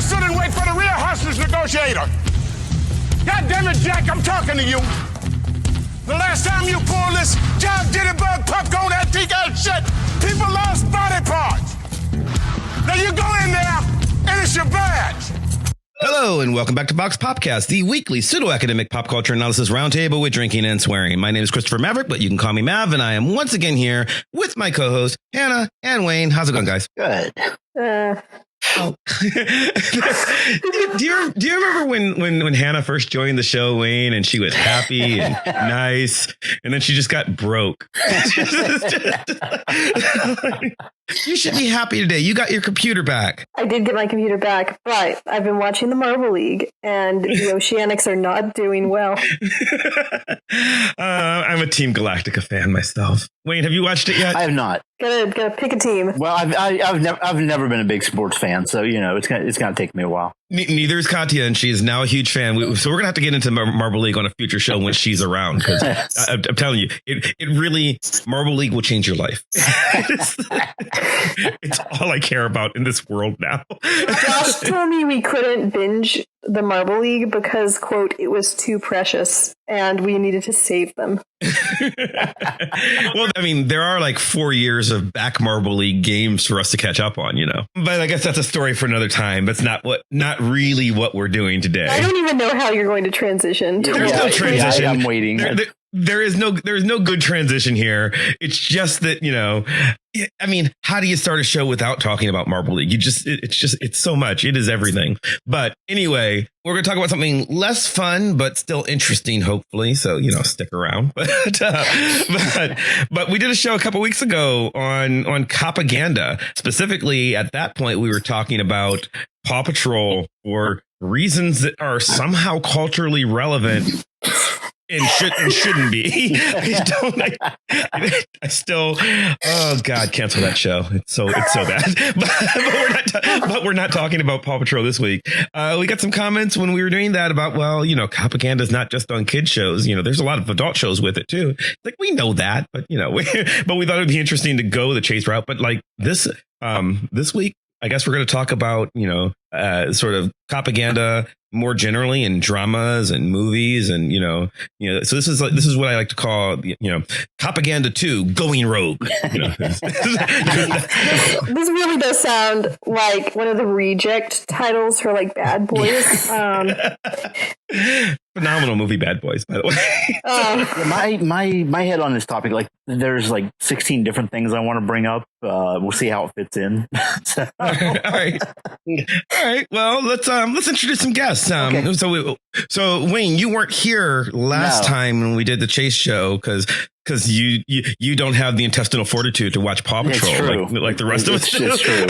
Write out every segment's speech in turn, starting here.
stood and wait for the real hostage negotiator. God damn it, Jack, I'm talking to you. The last time you pulled this job jittybug popcorn antique ass shit, people lost body parts. Now you go in there and it's your badge. Hello and welcome back to Box Popcast, the weekly pseudo-academic pop culture analysis roundtable with drinking and swearing. My name is Christopher Maverick, but you can call me Mav, and I am once again here with my co-hosts Hannah and Wayne. How's it going, guys? Good. Oh. do you remember when Hannah first joined the show, Wayne, and she was happy and nice, and then she just got broke? You should be happy today. You got your computer back. I did get my computer back, but I've been watching the Marvel League, and the Oceanics are not doing well. I'm a Team Galactica fan myself. Wayne, have you watched it yet? I have not. Gotta pick a team. Well, I've never been a big sports fan, so it's gonna take me a while. Neither is Katya, and she is now a huge fan. So we're gonna have to get into Marvel League on a future show when she's around, because I'm telling you, it really, Marvel League will change your life. It's all I care about in this world now. Josh told me we couldn't binge the Marvel League because, quote, it was too precious and we needed to save them. Well, I mean, there are like 4 years of back Marvel League games for us to catch up on, But I guess that's a story for another time. That's not really what we're doing today. I don't even know how you're going to transition. There's no transition. I'm waiting. There is no good transition here. It's just that, I mean, how do you start a show without talking about Marvel League? It's so much. It is everything. But anyway, we're going to talk about something less fun, but still interesting, hopefully. So, stick around. But we did a show a couple weeks ago on Copaganda. Specifically, at that point, we were talking about Paw Patrol for reasons that are somehow culturally relevant. And shouldn't be. I still, oh God, cancel that show. It's so bad. But we're not talking about Paw Patrol this week. We got some comments when we were doing that about, Copaganda is not just on kid shows. There's a lot of adult shows with it too. Like, we know that, but but we thought it'd be interesting to go the chase route. But like this week, I guess we're going to talk about, sort of Copaganda more generally in dramas and movies. And, so this is what I like to call, Copaganda II, going rogue. This really does sound like one of the reject titles for like Bad Boys. Phenomenal movie, Bad Boys, by the way. My head on this topic, like there's like 16 different things I want to bring up. We'll see how it fits in. All right. Well, let's introduce some guests. Okay. So Wayne, you weren't here last time when we did the Chase show because you don't have the intestinal fortitude to watch Paw Patrol like the rest of us do. It's true.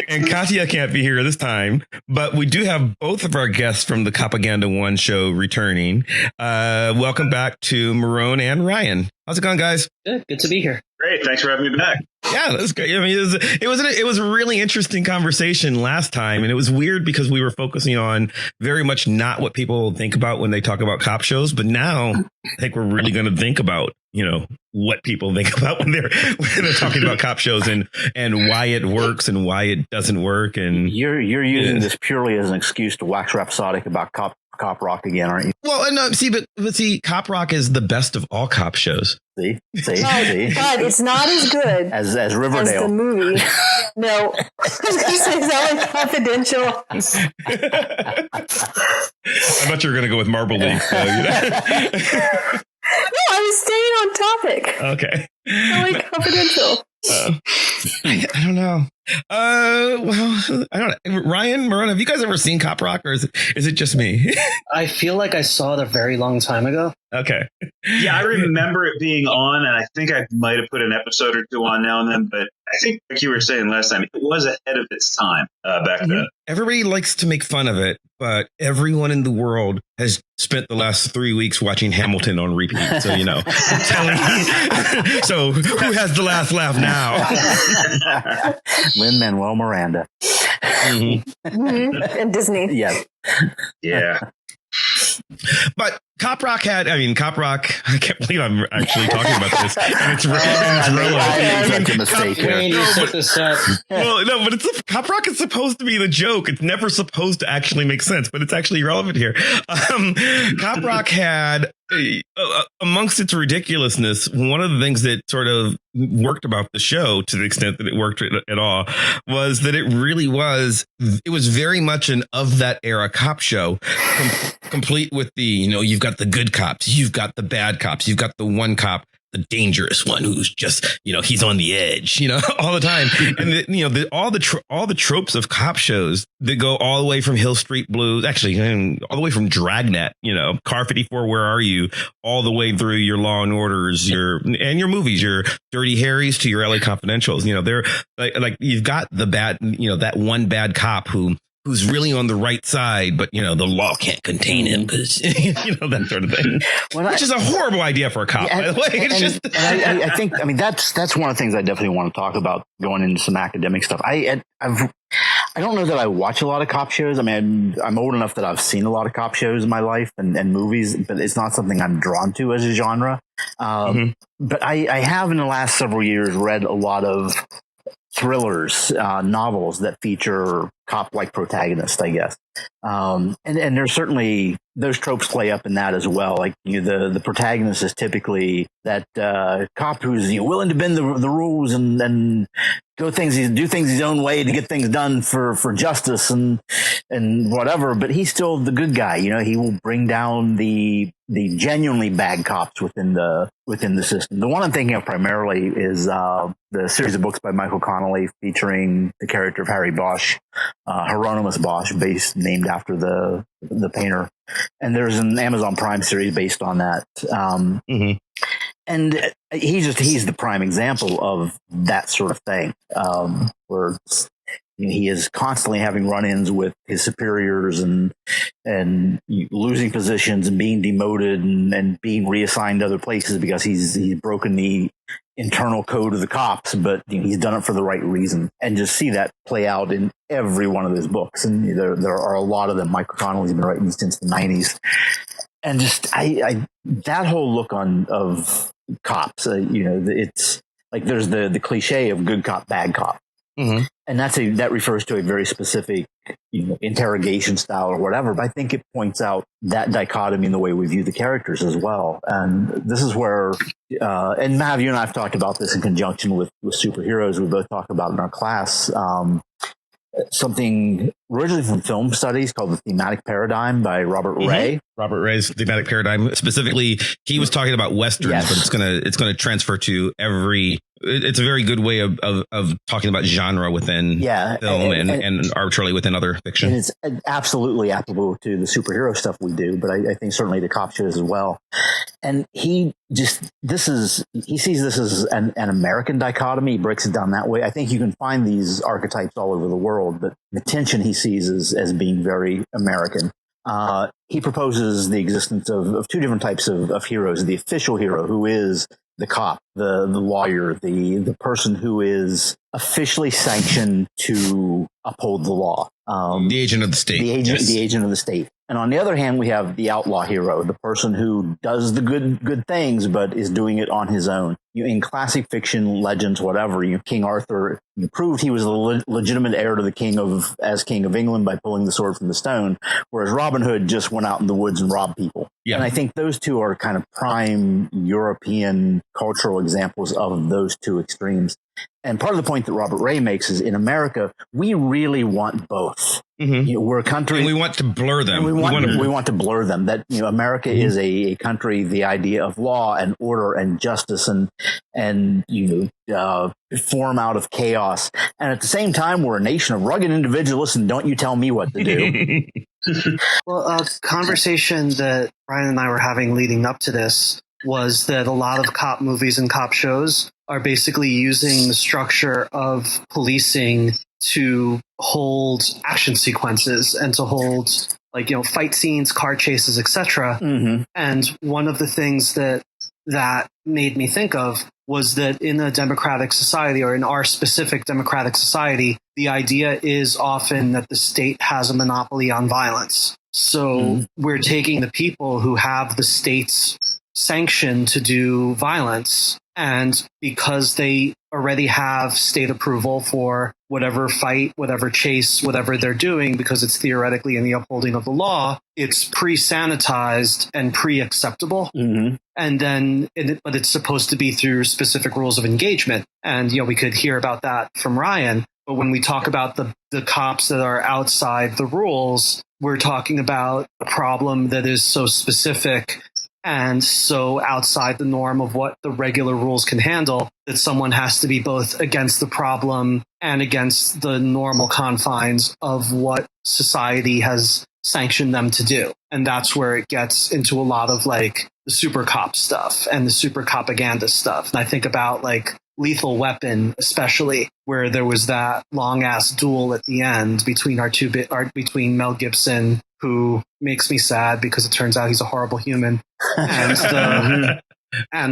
And Katya can't be here this time, but we do have both of our guests from the Copaganda I show returning. Welcome back to Meron and Ryan. How's it going, guys? Good to be here. Great. Thanks for having me back. Yeah, that's great. I mean, it was a really interesting conversation last time, and it was weird because we were focusing on very much not what people think about when they talk about cop shows. But now I think we're really going to think about, what people think about when they're talking about cop shows and why it works and why it doesn't work. And you're using this purely as an excuse to wax rhapsodic about cop rock again, aren't you? Well, no, see, Cop Rock is the best of all cop shows. See. But it's not as good as Riverdale. As the movie. No, I was going to say, is that like Confidential? I thought you were going to go with Marble League. So, No, I was staying on topic. Okay. I like Confidential. I don't know. Well, I don't know. Ryan, Meron, have you guys ever seen Cop Rock, or is it just me? I feel like I saw it a very long time ago. Okay. Yeah, I remember it being on, and I think I might have put an episode or two on now and then, but I think, like you were saying last time, it was ahead of its time back then. Everybody likes to make fun of it, but everyone in the world has spent the last 3 weeks watching Hamilton on repeat. So, I'm telling you. So who has the last laugh now? Lin-Manuel Miranda. Mm-hmm. And Disney. Yes. Yeah. But Cop Rock, I can't believe I'm actually talking about this. And it's relevant. I made such a mistake here. Wayne, you set this up. Well, no, but Cop Rock is supposed to be the joke. It's never supposed to actually make sense, but it's actually relevant here. Cop Rock had, amongst its ridiculousness, one of the things that sort of worked about the show, to the extent that it worked at all, was that it was very much an of that era cop show, complete with the, you've got the good cops, you've got the bad cops, you've got the one cop, the dangerous one who's just, he's on the edge, all the time. And all the tropes of cop shows that go all the way from Hill Street Blues, actually all the way from Dragnet, Car 54, Where Are You, all the way through your Law and Orders, your movies, your Dirty Harrys to your LA Confidentials. They're like you've got the bad, that one bad cop who's really on the right side, but the law can't contain him because that sort of thing. Which is a horrible idea for a cop, by the way. I think that's one of the things I definitely want to talk about going into some academic stuff. I don't know that I watch a lot of cop shows. I mean, I'm old enough that I've seen a lot of cop shows in my life and movies, but it's not something I'm drawn to as a genre. But I have in the last several years read a lot of thrillers, novels that feature cop-like protagonists, I guess. And there's certainly those tropes play up in that as well. Like the protagonist is typically that cop who's willing to bend the rules and do things his own way to get things done for justice and whatever. But he's still the good guy. He will bring down the genuinely bad cops within the system. The one I'm thinking of primarily is the series of books by Michael Connelly featuring the character of Harry Bosch, Hieronymus Bosch, named after the painter. And there's an Amazon Prime series based on that. And he's the prime example of that sort of thing, where he is constantly having run-ins with his superiors and losing positions and being demoted and being reassigned to other places because he's broken the internal code of the cops, but he's done it for the right reason. And just see that play out in every one of his books. And there are a lot of them. Michael Connelly's been writing since the 90s. And just that whole look of cops, it's like there's the cliche of good cop, bad cop. And that refers to a very specific, interrogation style or whatever. But I think it points out that dichotomy in the way we view the characters as well. And this is where, and Mav, you and I have talked about this in conjunction with superheroes. We both talk about in our class, something originally from film studies called the thematic paradigm by Robert Ray. Robert Ray's thematic paradigm. Specifically, he was talking about Westerns, but it's gonna transfer to every. It's a very good way of talking about genre within film and arbitrarily within other fiction. And it's absolutely applicable to the superhero stuff we do, but I think certainly the cop shows as well. And he sees this as an American dichotomy. He breaks it down that way. I think you can find these archetypes all over the world, but the tension he sees as being very American. He proposes the existence of two different types of heroes: the official hero, who is the cop, the lawyer, the person who is officially sanctioned to uphold the law. The agent of the state. The agent of the state. And on the other hand, we have the outlaw hero, the person who does the good things, but is doing it on his own. In classic fiction, legends, whatever, King Arthur proved he was the legitimate heir to the king of England by pulling the sword from the stone, whereas Robin Hood just went out in the woods and robbed people. Yeah. And I think those two are kind of prime European cultural examples of those two extremes. And part of the point that Robert Ray makes is in America, we really want both. We're a country. And we want to blur them. We want to blur them. That America is a country. The idea of law and order and justice and form out of chaos. And at the same time, we're a nation of rugged individualists. And don't you tell me what to do. Well, a conversation that Brian and I were having leading up to this was that a lot of cop movies and cop shows are basically using the structure of policing to hold action sequences and to hold fight scenes, car chases, etc. And one of the things that made me think of was that in a democratic society, or in our specific democratic society, the idea is often that the state has a monopoly on violence. So we're taking the people who have the state's sanction to do violence, and because they already have state approval for whatever fight, whatever chase, whatever they're doing, because it's theoretically in the upholding of the law, it's pre-sanitized and pre-acceptable. And then, but it's supposed to be through specific rules of engagement. And, we could hear about that from Ryan. But when we talk about the cops that are outside the rules, we're talking about a problem that is so specific and so outside the norm of what the regular rules can handle that someone has to be both against the problem and against the normal confines of what society has sanctioned them to do. And that's where it gets into a lot of like the super cop stuff and the super Copaganda stuff. And I think about like Lethal Weapon, especially, where there was that long ass duel at the end between between Mel Gibson, who makes me sad because it turns out he's a horrible human, and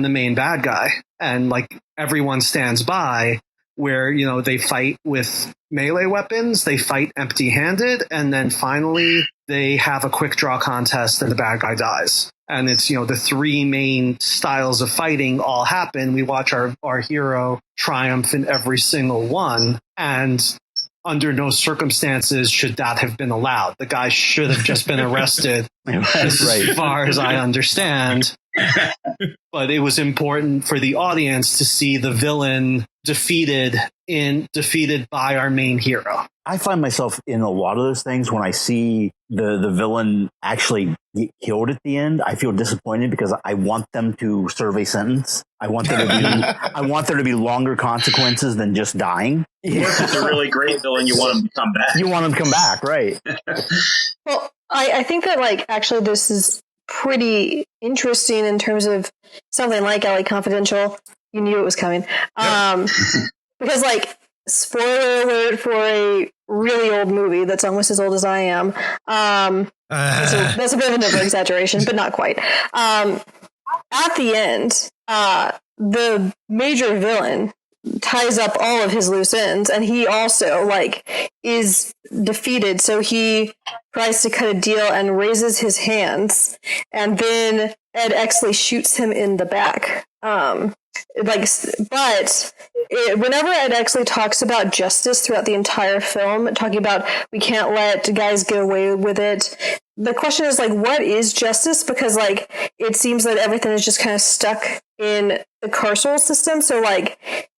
the main bad guy. And like everyone stands by, where, they fight with melee weapons, they fight empty-handed, and then finally they have a quick draw contest and the bad guy dies. And it's, the three main styles of fighting all happen. We watch our hero triumph in every single one. And under no circumstances should that have been allowed. The guy should have just been arrested, as far as I understand. But it was important for the audience to see the villain defeated by our main hero. I find myself in a lot of those things when I see the villain actually get killed at the end. I feel disappointed because I want them to serve a sentence. I want there to be longer consequences than just dying. If it's a really great villain, you want him to come back. You want him to come back, right? Well, I think that actually this is pretty interesting in terms of something like LA Confidential. You knew it was coming. Because spoiler alert for a really old movie that's almost as old as I am. That's a bit of an over-exaggeration, but not quite. At the end, the major villain ties up all of his loose ends, and he also is defeated. So he tries to cut a deal and raises his hands, and then Ed Exley shoots him in the back. Whenever Ed Exley talks about justice throughout the entire film, talking about we can't let guys get away with it, the question is what is justice? Because it seems that everything is just kind of stuck in the carceral system. So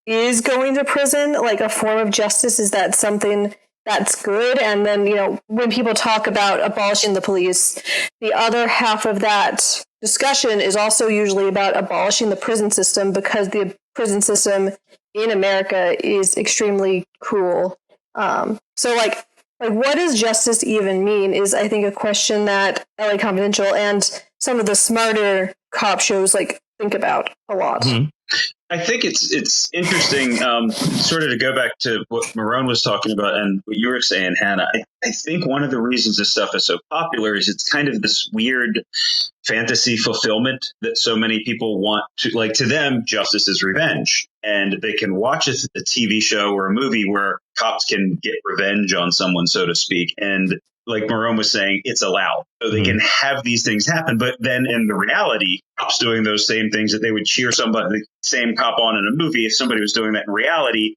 is going to prison a form of justice? Is that something that's good? And then, when people talk about abolishing the police, the other half of that discussion is also usually about abolishing the prison system, because the prison system in America is extremely cruel. So what does justice even mean is, I think, a question that LA Confidential and some of the smarter cop shows think about a lot. Mm-hmm. I think it's interesting, sort of to go back to what Meron was talking about and what you were saying, Hannah. I think one of the reasons this stuff is so popular is it's kind of this weird fantasy fulfillment that so many people want to, to them, justice is revenge. And they can watch a TV show or a movie where cops can get revenge on someone, so to speak. And like Meron was saying, it's allowed. So they can have these things happen. But then in the reality, cops doing those same things that they would cheer somebody, the same cop on in a movie, if somebody was doing that in reality,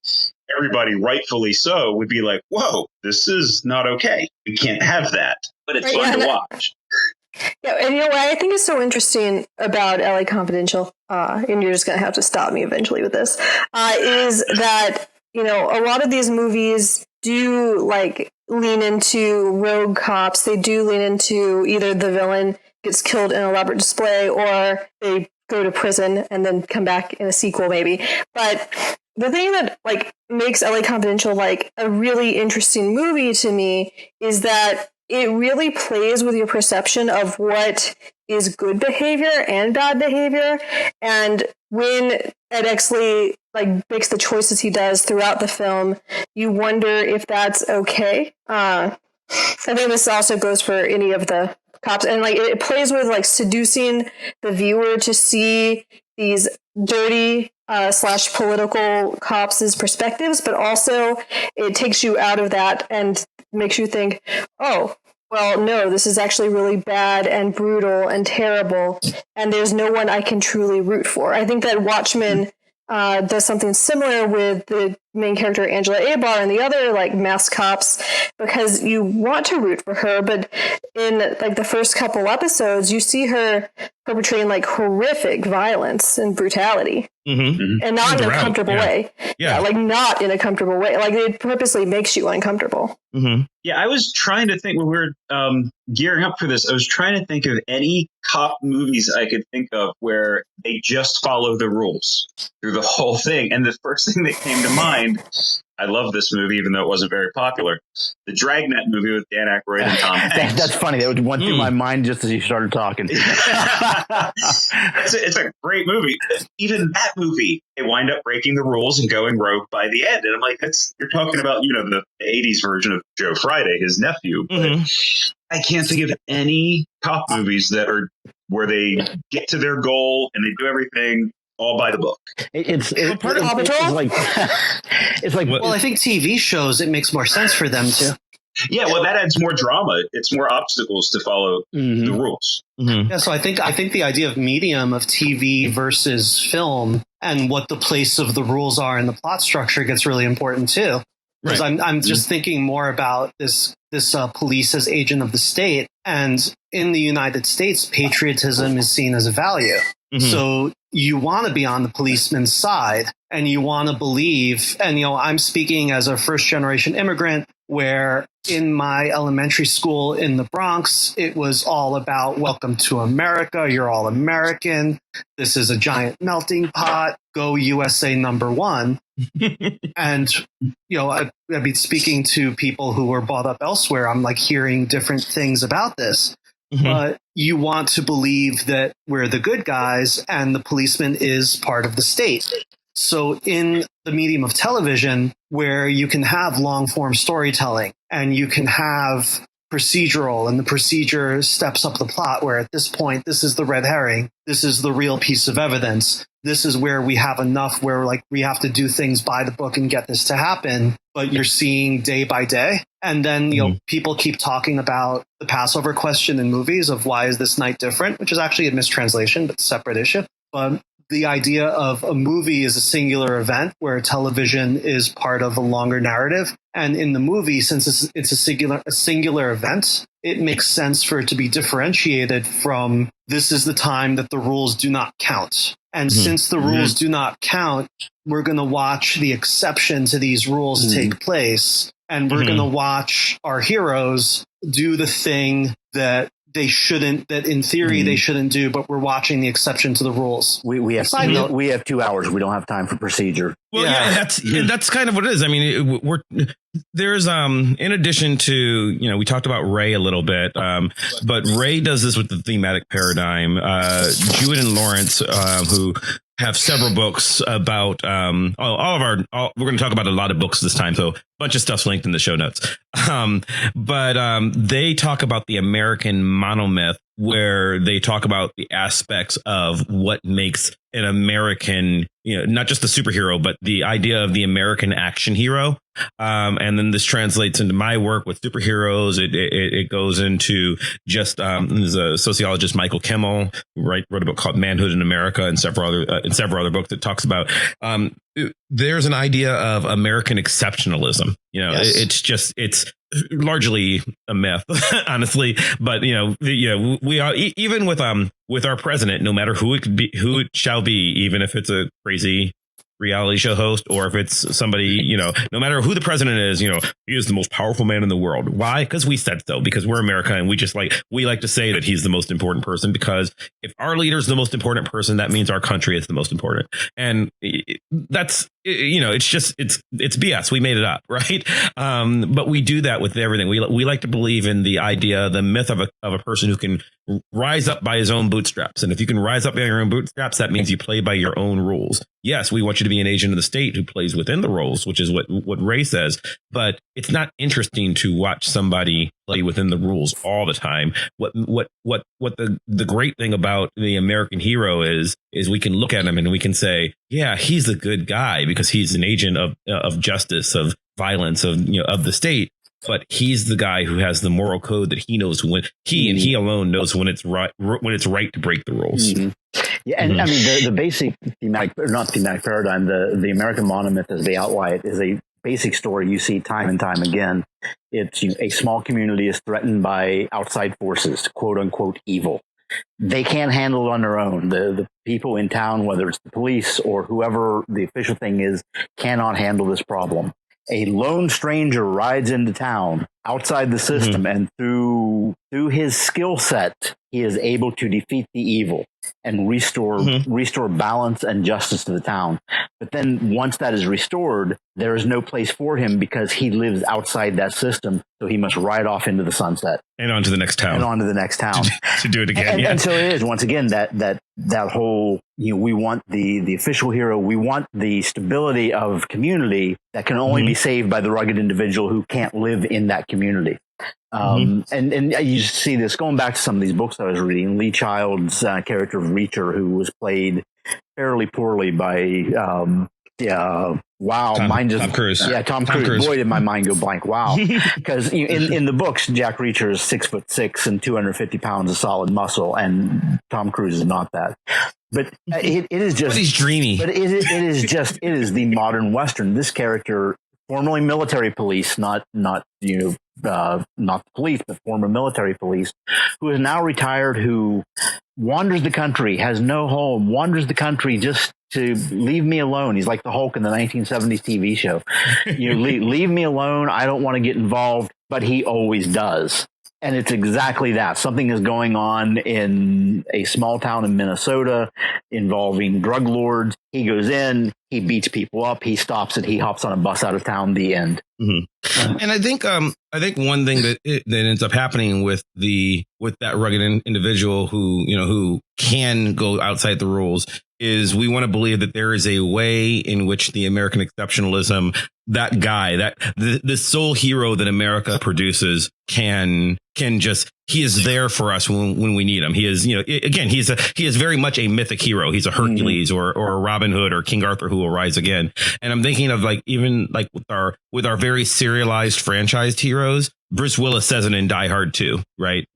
everybody, rightfully so, would be like, whoa, this is not okay. We can't have that. But it's fun to watch. Yeah, and what I think is so interesting about LA Confidential, and you're just going to have to stop me eventually with this, is that, a lot of these movies do lean into rogue cops. They do lean into either the villain gets killed in elaborate display, or they go to prison and then come back in a sequel maybe. But the thing that makes LA Confidential a really interesting movie to me is that it really plays with your perception of what is good behavior and bad behavior. And when Ed Exley makes the choices he does throughout the film, you wonder if that's okay. I think this also goes for any of the cops, and it plays with seducing the viewer to see these dirty / political cops' perspectives, but also it takes you out of that and makes you think, oh, well, no, this is actually really bad and brutal and terrible, and there's no one I can truly root for. I think that Watchmen does something similar with the main character Angela Abar and the other like mass cops, because you want to root for her, but in like the first couple episodes you see her perpetrating like horrific violence and brutality, and not in a comfortable way. Like not in a comfortable way. Like it purposely makes you uncomfortable. Yeah, I was trying to think when we were gearing up for this, I was trying to think of any cop movies I could think of where they just follow the rules through the whole thing. And the first thing that came to mind, I love this movie, even though it wasn't very popular, the Dragnet movie with Dan Aykroyd and Tom Hanks. That's funny. That went through my mind just as you started talking. It's a great movie. Even that movie, they wind up breaking the rules and going rogue by the end. And I'm like, you're talking about, the 80s version of Joe Friday, his nephew. But I can't think of any cop movies that are where they get to their goal and they do everything all by the book. It's like well, I think TV shows, it makes more sense for them to. Yeah, well, that adds more drama. It's more obstacles to follow the rules. Yeah, so I think the idea of medium of TV versus film and what the place of the rules are in the plot structure gets really important too. Because I'm just thinking more about this police as agent of the state, and in the United States, patriotism is seen as a value. So you want to be on the policeman's side, and you want to believe. And I'm speaking as a first generation immigrant, where in my elementary school in the Bronx, it was all about welcome to America. You're all American. This is a giant melting pot. Go USA #1. And, I'd be speaking to people who were brought up elsewhere. I'm like hearing different things about this. But you want to believe that we're the good guys and the policeman is part of the state. So in the medium of television, where you can have long form storytelling and you can have procedural, and the procedure steps up the plot, where at this point, this is the red herring. This is the real piece of evidence. This is where we have enough where we have to do things by the book and get this to happen. But you're seeing day by day. And then, people keep talking about the Passover question in movies of why is this night different, which is actually a mistranslation, but a separate issue. But the idea of a movie is a singular event where television is part of a longer narrative. And in the movie, since it's a singular event, it makes sense for it to be differentiated from this is the time that the rules do not count. And since the rules do not count, we're going to watch the exception to these rules take place. And we're going to watch our heroes do the thing that they shouldn't, that in theory they shouldn't do, but we're watching the exception to the rules. We have 2 hours. We don't have time for procedure. Well, that's kind of what it is. I mean, there's in addition to, we talked about Ray a little bit, but Ray does this with the thematic paradigm. Jewett and Lawrence, who have several books about we're going to talk about a lot of books this time, so a bunch of stuff's linked in the show notes. But they talk about the American monomyth, where they talk about the aspects of what makes an American, not just the superhero, but the idea of the American action hero. And then this translates into my work with superheroes. It goes into just there's a sociologist, Michael Kimmel, who wrote a book called Manhood in America, and several other books that talks about there's an idea of American exceptionalism. It's largely a myth, honestly. But we are, even with our president, no matter who it shall be, even if it's a crazy reality show host, or if it's somebody, no matter who the president is, he is the most powerful man in the world. Why? Because we said so, because we're America, and we like to say that he's the most important person, because if our leader is the most important person, that means our country is the most important. And that's, it's BS. We made it up, right? But we do that with everything. We like to believe in the idea, the myth of a person who can rise up by his own bootstraps. And if you can rise up by your own bootstraps, that means you play by your own rules. Yes, we want you to be an agent of the state who plays within the rules, which is what Ray says. But it's not interesting to watch somebody play within the rules all the time. What the great thing about the American hero is we can look at him and we can say, yeah, he's a good guy because he's an agent of justice, of violence, of the state. but he's the guy who has the moral code that he knows when and he alone knows when it's right to break the rules. Yeah, and I mean the basic thematic paradigm, the American monomyth as they outline it, is a basic story you see time and time again. It's a small community is threatened by outside forces, quote unquote evil. They can't handle it on their own. The people in town, whether it's the police or whoever the official thing is, cannot handle this problem. A lone stranger rides into town outside the system, and through his skill set, he is able to defeat the evil and restore balance and justice to the town. But then once that is restored, there is no place for him because he lives outside that system. So he must ride off into the sunset and on to the next town. To do it again. And so it is, once again, that whole, we want the official hero. We want the stability of community that can only be saved by the rugged individual who can't live in that community. And you see this going back to some of these books I was reading. Lee Child's character of Reacher, who was played fairly poorly by Tom Cruise. Yeah, Tom Cruise. Boy, did my mind go blank. Wow. Because in the books, Jack Reacher is 6'6" and 250 pounds of solid muscle, and Tom Cruise is not that. But it is just. But he's dreamy. But it is the modern Western. This character, formerly military police, not the police, but former military police, who is now retired, who wanders the country, has no home, wanders the country just to leave me alone. He's like the Hulk in the 1970s TV show. Leave me alone. I don't want to get involved, but he always does. And it's exactly that. Something is going on in a small town in Minnesota involving drug lords. He goes in, he beats people up, he stops it, he hops on a bus out of town, the end. And I think one thing that ends up happening with that rugged individual who can go outside the rules is we want to believe that there is a way in which the American exceptionalism, that guy, that the sole hero that America produces can just, he is there for us when we need him. He is, again, he is very much a mythic hero. He's a Hercules or a Robin Hood or King Arthur who will rise again. And I'm thinking of even with our very serialized franchised heroes. Bruce Willis says it in Die Hard 2, right?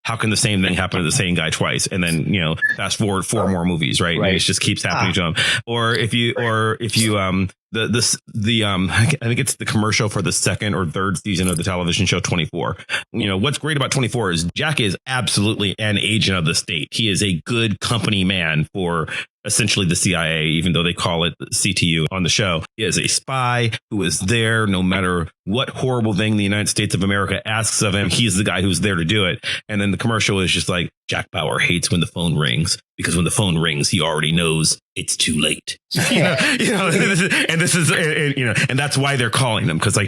How can the same thing happen to the same guy twice? And then, fast forward 4 more movies, right? And it just keeps happening to him. Or if you I think it's the commercial for the 2nd or 3rd season of the television show 24. What's great about 24 is Jack is absolutely an agent of the state. He is a good company man for essentially the CIA, even though they call it CTU on the show. He is a spy who is there no matter what horrible thing the United States of America asks of him. He's the guy who's there to do it. And then the commercial is just like, Jack Bauer hates when the phone rings because when the phone rings, he already knows it's too late. And that's why they're calling them, because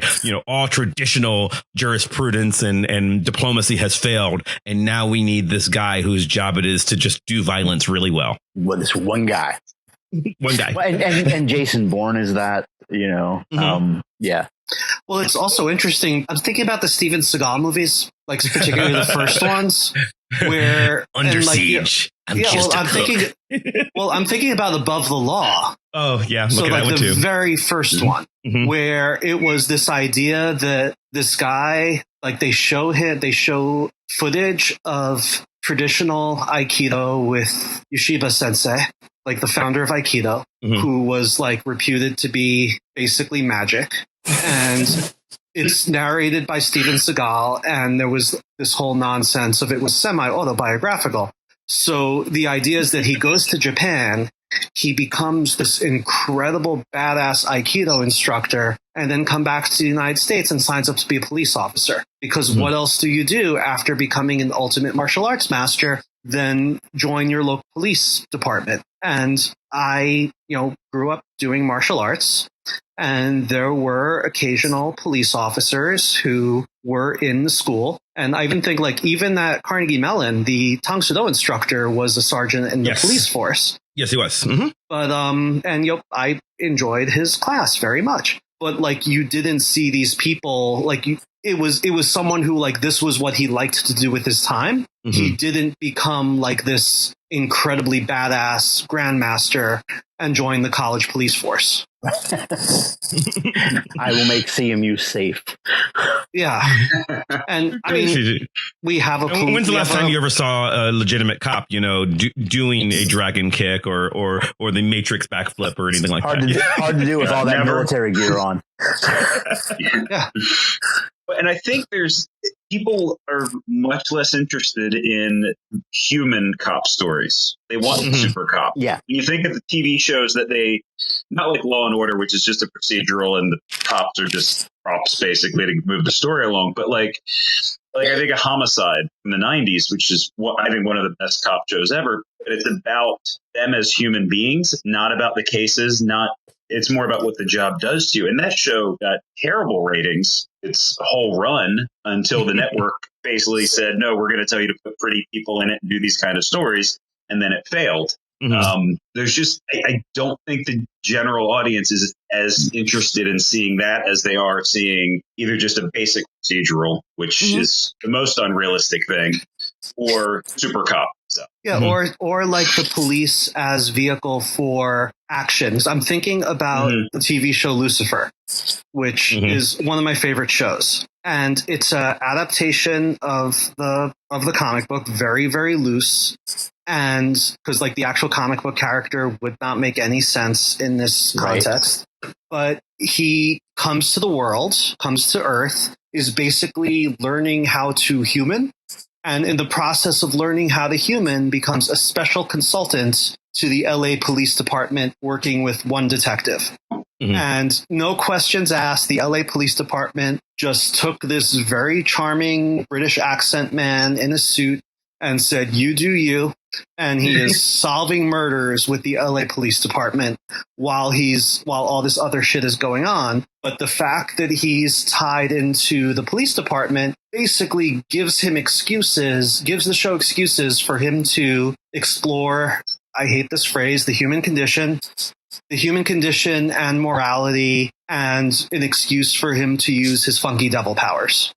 all traditional jurisprudence and diplomacy has failed. And now we need this guy whose job it is to just do violence really well. Well, this one guy. And Jason Bourne is that, yeah. Well, it's also interesting. I'm thinking about the Steven Seagal movies, like particularly the first ones, where Under Siege. I'm thinking about Above the Law. Oh yeah, so like the too. Very first one, where it was this idea that this guy, like they show footage of traditional Aikido with Yoshiba Sensei, like the founder of Aikido, who was like reputed to be basically magic. And it's narrated by Steven Seagal, and there was this whole nonsense of it was semi-autobiographical. So the idea is that he goes to Japan, he becomes this incredible badass Aikido instructor, and then come back to the United States and signs up to be a police officer. Because what else do you do after becoming an ultimate martial arts master? Then join your local police department. And I, grew up doing martial arts, and there were occasional police officers who were in the school. And I even think even at Carnegie Mellon, the Tang Soo Do instructor was a sergeant in the police force. Yes, he was. But, I enjoyed his class very much. But you didn't see these people it was someone who this was what he liked to do with his time. He didn't become this incredibly badass grandmaster and join the college police force. I will make CMU safe. Yeah. And I mean, we have a when's the last time you ever saw a legitimate cop, doing a dragon kick or the Matrix backflip or anything like that? Hard to do with all that military gear on. Yeah. And I think people are much less interested in human cop stories. They want super cop. Yeah. When you think of the TV shows that not like Law and Order, which is just a procedural and the cops are just props basically to move the story along. But like I think of Homicide from the 90s, which is I think one of the best cop shows ever. But it's about them as human beings, not about the cases, it's more about what the job does to you. And that show got terrible ratings its whole run until the network basically said, no, we're going to tell you to put pretty people in it and do these kind of stories. And then it failed. I don't think the general audience is as interested in seeing that as they are seeing either just a basic procedural, which is the most unrealistic thing, or super cop. So. Yeah, or like the police as vehicle for actions. I'm thinking about the TV show Lucifer, which is one of my favorite shows. And it's an adaptation of the comic book, very, very loose. And because like the actual comic book character would not make any sense in this context. Right. But he comes to the world, comes to Earth, is basically learning how to human. And in the process of learning how to human, becomes a special consultant to the LA Police Department, working with one detective. And no questions asked, the LA Police Department just took this very charming British accent man in a suit and said, you do you. And he is solving murders with the LA Police Department while all this other shit is going on. But the fact that he's tied into the police department basically gives the show excuses for him to explore, I hate this phrase, the human condition and morality, and an excuse for him to use his funky devil powers.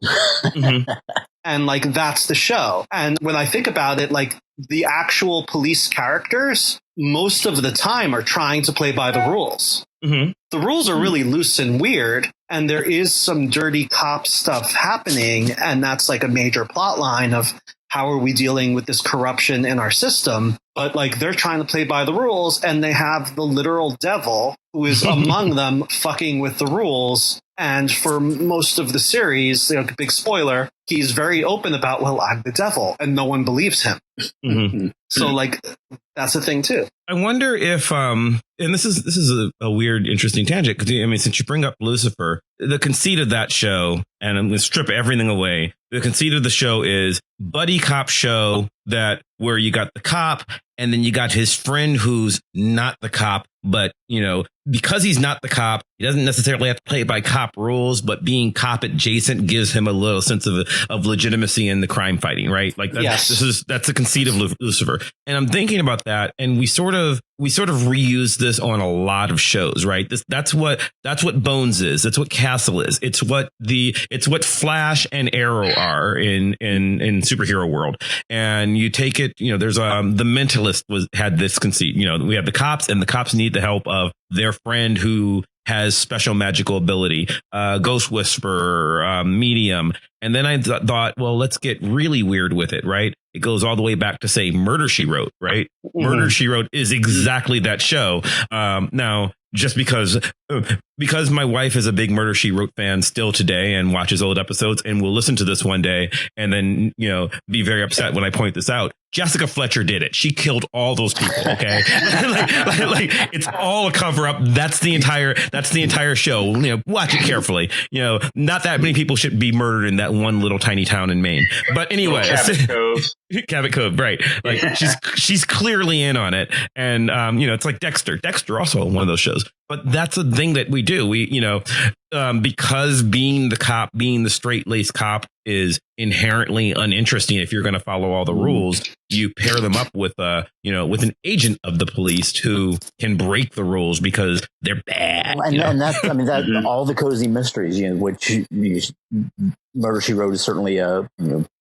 And like, that's the show. And when I think about it, like the actual police characters, most of the time are trying to play by the rules. The rules are really loose and weird. And there is some dirty cop stuff happening. And that's like a major plot line of how are we dealing with this corruption in our system? But like, they're trying to play by the rules, and they have the literal devil who is among them fucking with the rules. And for most of the series, big spoiler, he's very open about, well, I'm the devil, and no one believes him. So like, that's a thing too. I wonder if, and this is a weird, interesting tangent, because I mean, since you bring up Lucifer, the conceit of that show, and I'm going to strip everything away. The conceit of the show is buddy cop show where you got the cop, and then you got his friend who's not the cop, but because he's not the cop, he doesn't necessarily have to play by cop rules, but being cop adjacent gives him a little sense of legitimacy in the crime fighting, right? Like that's the conceit of Lucifer. And I'm thinking about that, and we sort of reuse this on a lot of shows, right? That's what Bones is. That's what Castle is. It's what Flash and Arrow are in superhero world. And you take it, there's The Mentalist had this conceit. We have the cops, and the cops need the help of their friend who has special magical ability, Ghost Whisperer, Medium. And then I thought, well, let's get really weird with it, right? It goes all the way back to, say, Murder, She Wrote, right? Murder, She Wrote is exactly that show. Now, just because my wife is a big Murder, She Wrote fan still today and watches old episodes and will listen to this one day and then, be very upset when I point this out. Jessica Fletcher did it. She killed all those people. OK, like it's all a cover up. That's the entire show. Watch it carefully. Not that many people should be murdered in that one little tiny town in Maine. But anyway, Cabot Cove. Right. Like she's clearly in on it. And, it's like Dexter also one of those shows. But that's a thing that we do. We, because being the cop, being the straight laced cop is inherently uninteresting. If you're going to follow all the rules, you pair them up with with an agent of the police who can break the rules because they're bad. And that's, all the cozy mysteries, which Murder, She Wrote is certainly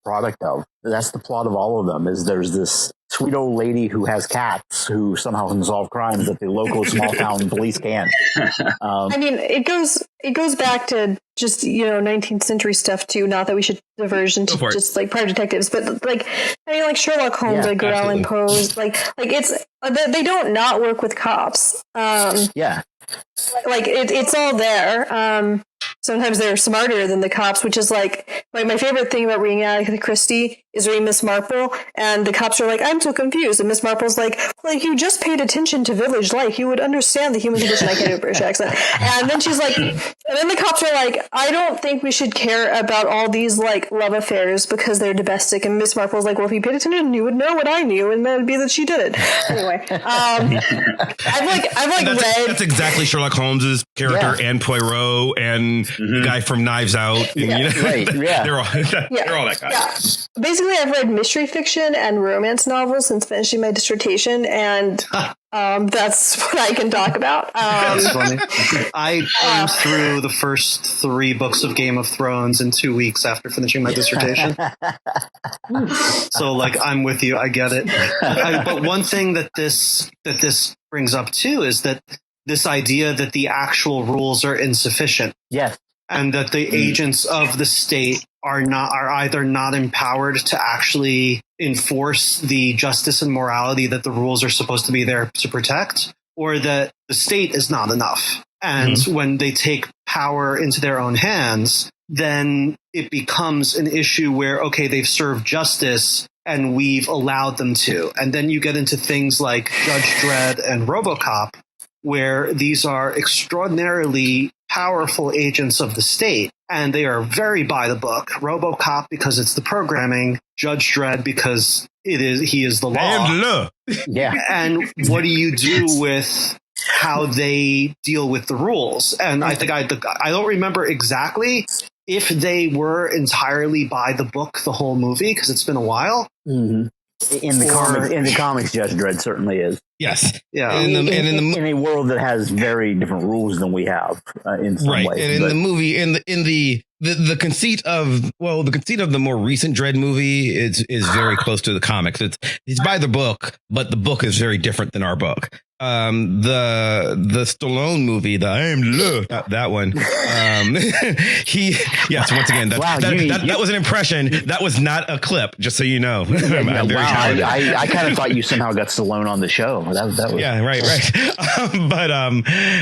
product of. That's the plot of all of them. Is there's this sweet old lady who has cats who somehow can solve crimes that the local small town police can't. I mean, it goes back to just 19th century stuff too. Not that we should diverge into just like private detectives, but like Sherlock Holmes, like Edgar Allan Poe's, like it's they don't not work with cops. Like it's all there. Sometimes they're smarter than the cops, which is like my favorite thing about reading Agatha Christie is reading Miss Marple, and the cops are like, I'm so confused, and Miss Marple's like, well, if you just paid attention to village life, you would understand the human condition. I can't do a British accent. And then she's like, and then the cops are like, I don't think we should care about all these like love affairs because they're domestic. And Miss Marple's like, well, if you paid attention, you would know what I knew, and that would be that she did it. Anyway, I've read. That's exactly Sherlock Holmes's character and Poirot and the guy from Knives Out. And, they're all that guy. Yeah. Basically, I've read mystery fiction and romance novels since finishing my dissertation, and that's what I can talk about. That's funny. I burned through the first 3 books of Game of Thrones in 2 weeks after finishing my dissertation. So, like, I'm with you. I get it. But one thing that this brings up too is that this idea that the actual rules are insufficient. Yes. And that the agents of the state are either not empowered to actually enforce the justice and morality that the rules are supposed to be there to protect, or that the state is not enough. And when they take power into their own hands, then it becomes an issue where, okay, they've served justice and we've allowed them to. And then you get into things like Judge Dredd and RoboCop, where these are extraordinarily powerful agents of the state, and they are very by the book. RoboCop because it's the programming, Judge Dredd because he is the law. And what do you do with how they deal with the rules? And I think I don't remember exactly if they were entirely by the book the whole movie, because it's been a while. In the comics, Judge Dredd certainly is. Yes. Yeah. In a world that has very different rules than we have in some ways. And in the movie, the conceit of the more recent Dredd movie is very close to the comics. It's by the book, but the book is very different than our book. The Stallone movie, that one. Once again, that was an impression. That was not a clip, just so you know. I kind of thought you somehow got Stallone on the show. That was right.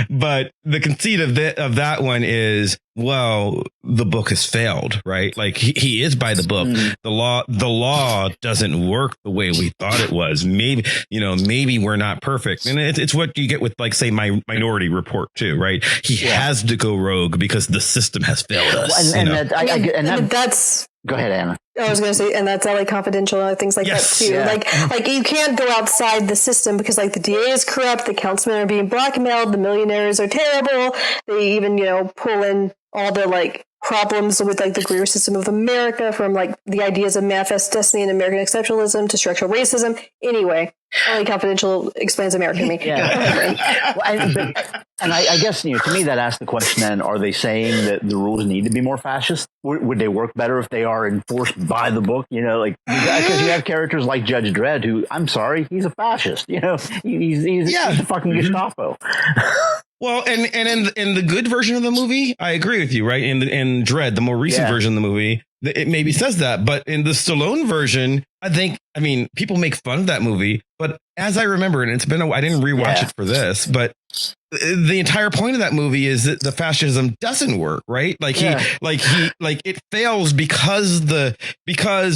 But the conceit of that one is, well, the book has failed, right? Like he is by the book. The law doesn't work the way we thought it was. Maybe we're not perfect. And it's what you get with, like, say, Minority Report too, right? He has to go rogue because the system has failed us. That's go ahead, Anna. I was going to say, and that's LA Confidential and things like that too. Yeah. Like you can't go outside the system because, like, the DA is corrupt, the councilmen are being blackmailed, the millionaires are terrible. They even, pull in all the, like, problems with, like, the Greer system of America, from, like, the ideas of manifest destiny and American exceptionalism to structural racism. Anyway, LA Confidential explains America to me. Yeah. I guess, to me that asks the question then, are they saying that the rules need to be more fascist? Would they work better if they are enforced by the book? Because you have characters like Judge Dredd, who, I'm sorry, he's a fascist. He's a fucking Gestapo. Well, and in the good version of the movie, I agree with you, right? In Dredd, the more recent version of the movie, it maybe says that. But in the Stallone version, I mean, people make fun of that movie. But as I remember, and it's been I didn't rewatch it for this, but the entire point of that movie is that the fascism doesn't work, right? It fails because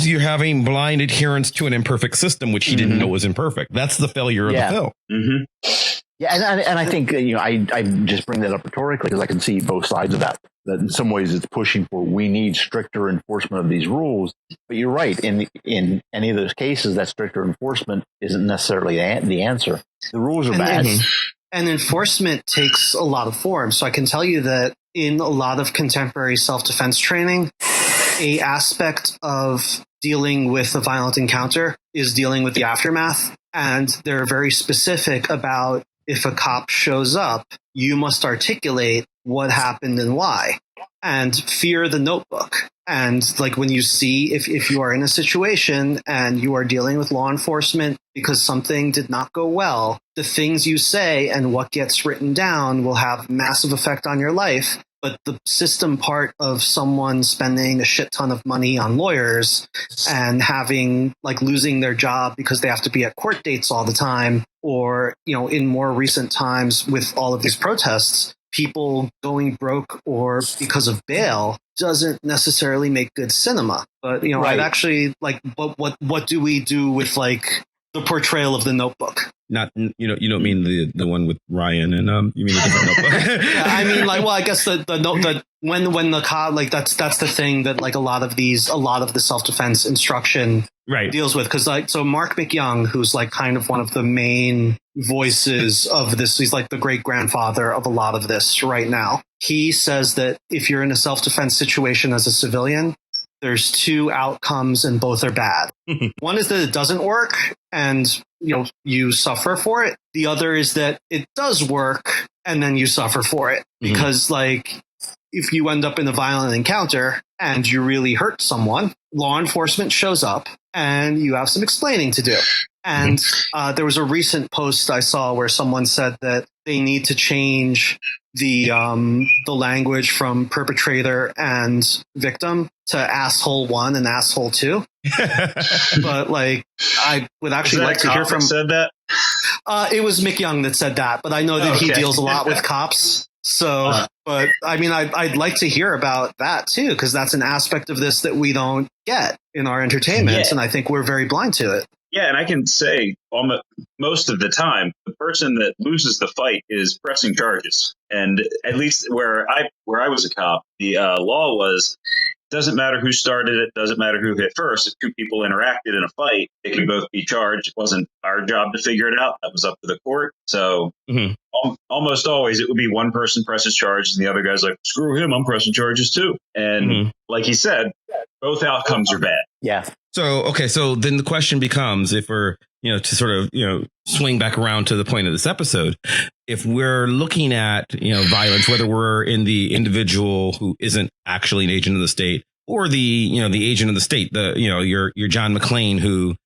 you're having blind adherence to an imperfect system, which he didn't know was imperfect. That's the failure of the film. Mm-hmm. Yeah, and I think I just bring that up rhetorically because I can see both sides of that. That in some ways it's pushing for, we need stricter enforcement of these rules. But you're right, in any of those cases, that stricter enforcement isn't necessarily the answer. The rules are bad. And enforcement takes a lot of forms. So I can tell you that in a lot of contemporary self-defense training, a aspect of dealing with a violent encounter is dealing with the aftermath. And they're very specific about, if a cop shows up, you must articulate what happened and why. and fear the Notebook. And like when you see if you are in a situation and you are dealing with law enforcement because something did not go well, the things you say and what gets written down will have massive effect on your life. But the system part of someone spending a shit ton of money on lawyers and having like losing their job because they have to be at court dates all the time, or, you know, in more recent times with all of these protests, people going broke or because of bail doesn't necessarily make good cinema. But, you know, Right. I'd actually like, what do we do with like the portrayal of the Notebook? Not, you don't mean the one with Ryan and you mean the different Notebook. Yeah, I mean, like, well, I guess when the cop, like that's the thing that like a lot of the self-defense instruction Right. deals with, because like, so Mark McYoung, who's like kind of one of the main voices of this, he's like the great grandfather of a lot of this right now. He says that if you're in a self-defense situation as a civilian, there's two outcomes and both are bad. One is that it doesn't work and, you know, you suffer for it. The other is that it does work and then you suffer for it. Because like, if you end up in a violent encounter and you really hurt someone, law enforcement shows up and you have some explaining to do. And there was a recent post I saw where someone said that they need to change the language from perpetrator and victim to asshole 1 and asshole 2. But like, I would actually like to hear from. Said that? It was Mick Young that said that, but I know that he deals a lot with cops. So, but I mean, I'd like to hear about that too, because that's an aspect of this that we don't get in our entertainment, and I think we're very blind to it. Yeah, and I can say almost most of the time, the person that loses the fight is pressing charges. And at least where I was a cop, the law was, doesn't matter who started it, doesn't matter who hit first. If two people interacted in a fight, they can both be charged. It wasn't our job to figure it out. That was up to the court. So almost always it would be one person presses charges and the other guy's like, screw him, I'm pressing charges too. And like he said, both outcomes are bad. Yeah. So, okay. So then the question becomes, if we're, to sort of, swing back around to the point of this episode, if we're looking at, violence, whether we're in the individual who isn't actually an agent of the state or the agent of the state, your John McClane, who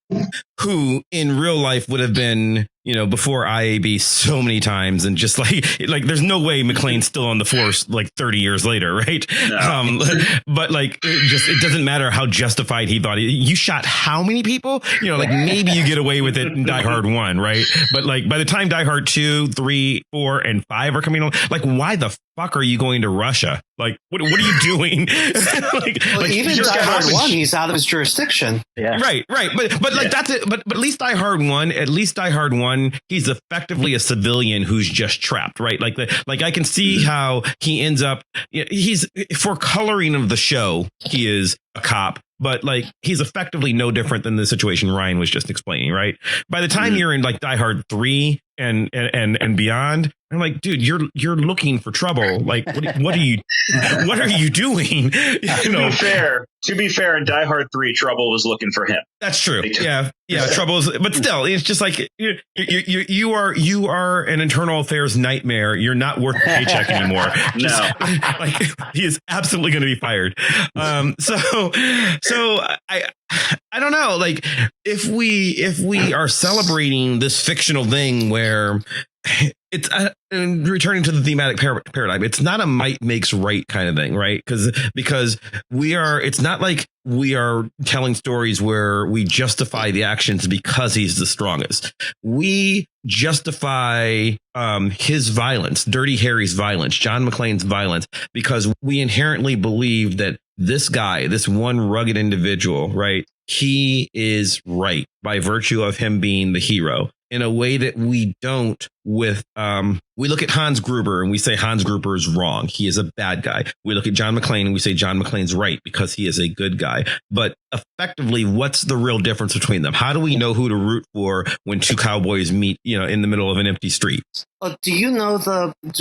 in real life would have been, before IAB so many times, and just like there's no way McClane's still on the force like 30 years later, right? No. But like, it doesn't matter how justified he thought. You shot how many people? Maybe you get away with it in Die Hard 1, right? But like by the time Die Hard 2, 3, 4, and 5 are coming on, like why the fuck are you going to Russia? Like, what are you doing? Even Die Hard 1, he's out of his jurisdiction. Yeah. Right. But like that's it. But at least Die Hard 1, he's effectively a civilian who's just trapped, right? Like I can see how he ends up. He's, for coloring of the show, he is a cop, but like he's effectively no different than the situation Ryan was just explaining, right? By the time you're in like Die Hard 3 and beyond, I'm like, dude, you're looking for trouble. Like, what are you doing? To be fair, in Die Hard 3, Trouble was looking for him. That's true. Yeah. Trouble's, but still, it's just like you are an internal affairs nightmare. You're not worth the paycheck anymore. Like he is absolutely going to be fired. So I don't know. Like if we are celebrating this fictional thing where it's returning to the thematic paradigm, it's not a might makes right kind of thing, right? Because it's not like we are telling stories where we justify the actions because he's the strongest. We justify his violence, Dirty Harry's violence, John McClane's violence, because we inherently believe that this guy, this one rugged individual, right, he is right by virtue of him being the hero, in a way that we don't with we look at Hans Gruber and we say Hans Gruber is wrong. He is a bad guy. We look at John McClane and we say John McClane's right because he is a good guy. But effectively, what's the real difference between them? How do we know who to root for when two cowboys meet, in the middle of an empty street? Do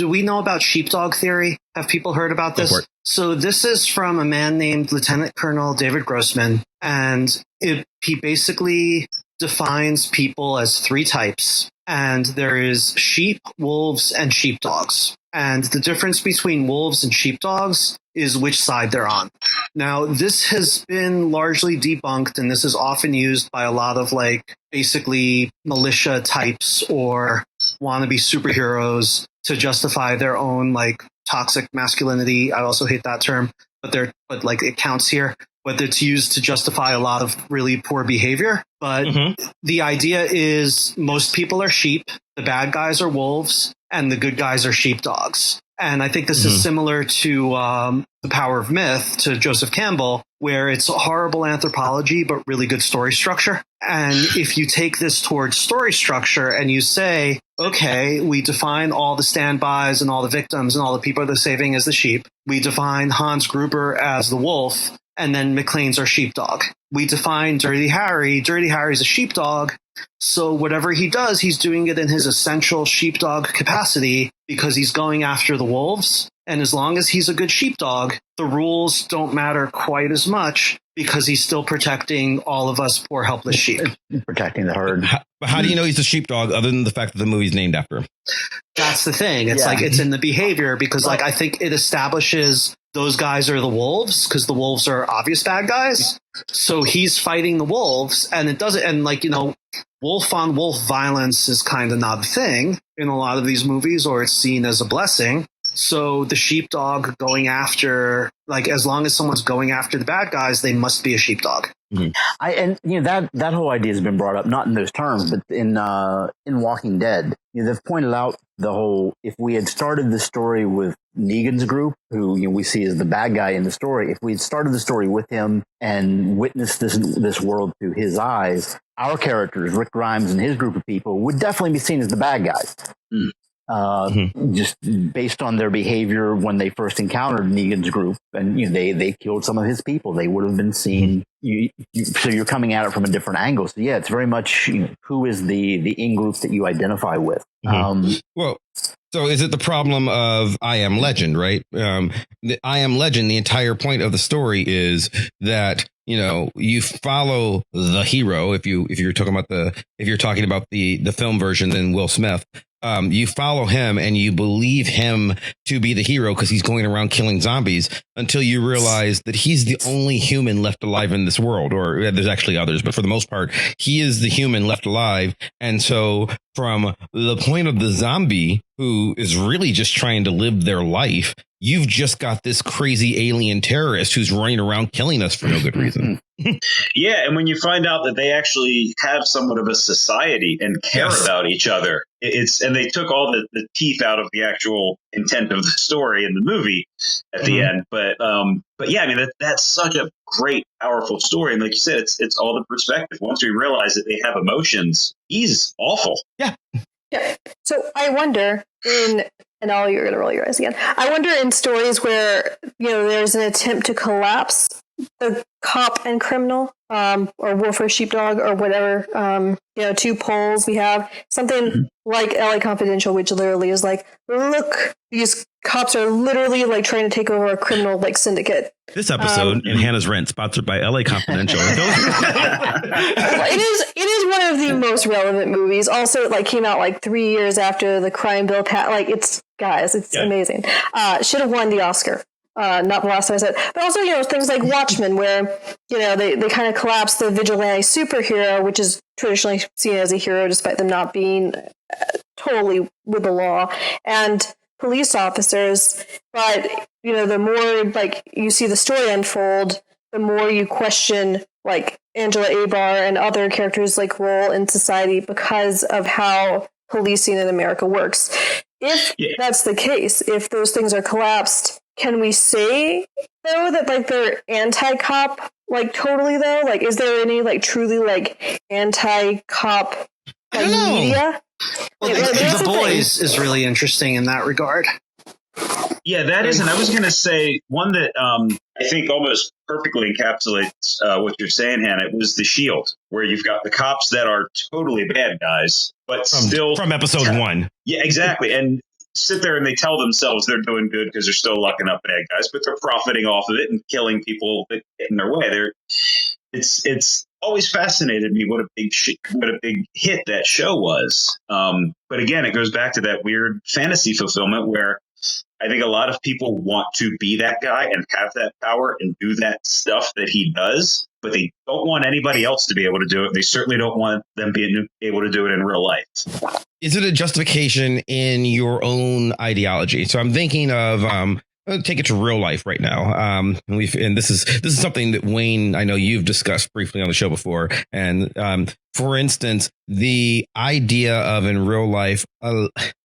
we know about Sheepdog Theory? Have people heard about this? So this is from a man named Lieutenant Colonel David Grossman, and he basically defines people as 3 types. And there is sheep, wolves, and sheepdogs. And the difference between wolves and sheepdogs is which side they're on. Now, this has been largely debunked, and this is often used by a lot of like basically militia types or wannabe superheroes to justify their own like toxic masculinity. I also hate that term, but like it counts here. But it's used to justify a lot of really poor behavior. But the idea is most people are sheep, the bad guys are wolves, and the good guys are sheepdogs. And I think this is similar to The Power of Myth, to Joseph Campbell, where it's horrible anthropology, but really good story structure. And if you take this towards story structure and you say, okay, we define all the standbys and all the victims and all the people they're saving as the sheep. We define Hans Gruber as the wolf. And then McClane's our sheepdog. We define Dirty Harry. Dirty Harry's a sheepdog. So whatever he does, he's doing it in his essential sheepdog capacity because he's going after the wolves. And as long as he's a good sheepdog, the rules don't matter quite as much because he's still protecting all of us poor helpless sheep. Protecting the herd. How do you know he's a sheepdog other than the fact that the movie's named after him? That's the thing. It's like it's in the behavior because like I think it establishes those guys are the wolves because the wolves are obvious bad guys. So he's fighting the wolves and it doesn't. And like, you know, wolf on wolf violence is kind of not a thing in a lot of these movies, or it's seen as a blessing. So the sheepdog going after, like, as long as someone's going after the bad guys, they must be a sheepdog. And you know that whole idea has been brought up not in those terms, but in Walking Dead. You know, they've pointed out the whole, if we had started the story with Negan's group, who we see as the bad guy in the story, if we had started the story with him and witnessed this world through his eyes, our characters, Rick Grimes and his group of people, would definitely be seen as the bad guys. Just based on their behavior when they first encountered Negan's group, and they killed some of his people. They would have been seen. So you're coming at it from a different angle. So yeah, it's very much who is the in group that you identify with. Well, so is it the problem of I Am Legend, right? The I Am Legend. The entire point of the story is that you follow the hero. If you're talking about the film version, then Will Smith. You follow him and you believe him to be the hero because he's going around killing zombies until you realize that he's the only human left alive in this world. Or there's actually others, but for the most part, he is the human left alive. And so from the point of the zombie who is really just trying to live their life, you've just got this crazy alien terrorist who's running around killing us for no good reason. Yeah, and when you find out that they actually have somewhat of a society and care about each other, and they took all the teeth out of the actual intent of the story in the movie at the end. But yeah, I mean that's such a great, powerful story, and like you said, it's all the perspective. Once we realize that they have emotions, he's awful. Yeah. So I wonder and all you're going to roll your eyes again. I wonder in stories where there's an attempt to collapse the cop and criminal, or wolf or sheepdog or whatever, two poles. We have something like LA Confidential, which literally is like, look, these cops are literally like trying to take over a criminal like syndicate. This episode in Hannah's Rent, sponsored by LA Confidential. It is one of the most relevant movies. Also, it came out 3 years after the crime bill passed. It's amazing. Should have won the Oscar. Not the last time I said, but also things like Watchmen, where they kind of collapse the vigilante superhero, which is traditionally seen as a hero, despite them not being totally with the law, and police officers. But the more you see the story unfold, the more you question Angela Abar and other characters' role in society because of how policing in America works. If that's the case, if those things are collapsed, can we say though that they're anti-cop totally though? Is there any truly anti-cop media? Well, The Boys is really interesting in that regard. Yeah, that is, and I was going to say one that I think almost perfectly encapsulates what you're saying, Hannah. It was The Shield, where you've got the cops that are totally bad guys, but still from episode 1. Yeah, exactly, and sit there and they tell themselves they're doing good because they're still locking up bad guys, but they're profiting off of it and killing people that get in their way. It's always fascinated me what a big hit that show was. But again, it goes back to that weird fantasy fulfillment where I think a lot of people want to be that guy and have that power and do that stuff that he does, but they don't want anybody else to be able to do it. They certainly don't want them being able to do it in real life. Is it a justification in your own ideology? So I'm thinking of I'll take it to real life right now. And this is something that Wayne, I know you've discussed briefly on the show before. And for instance, the idea of in real life,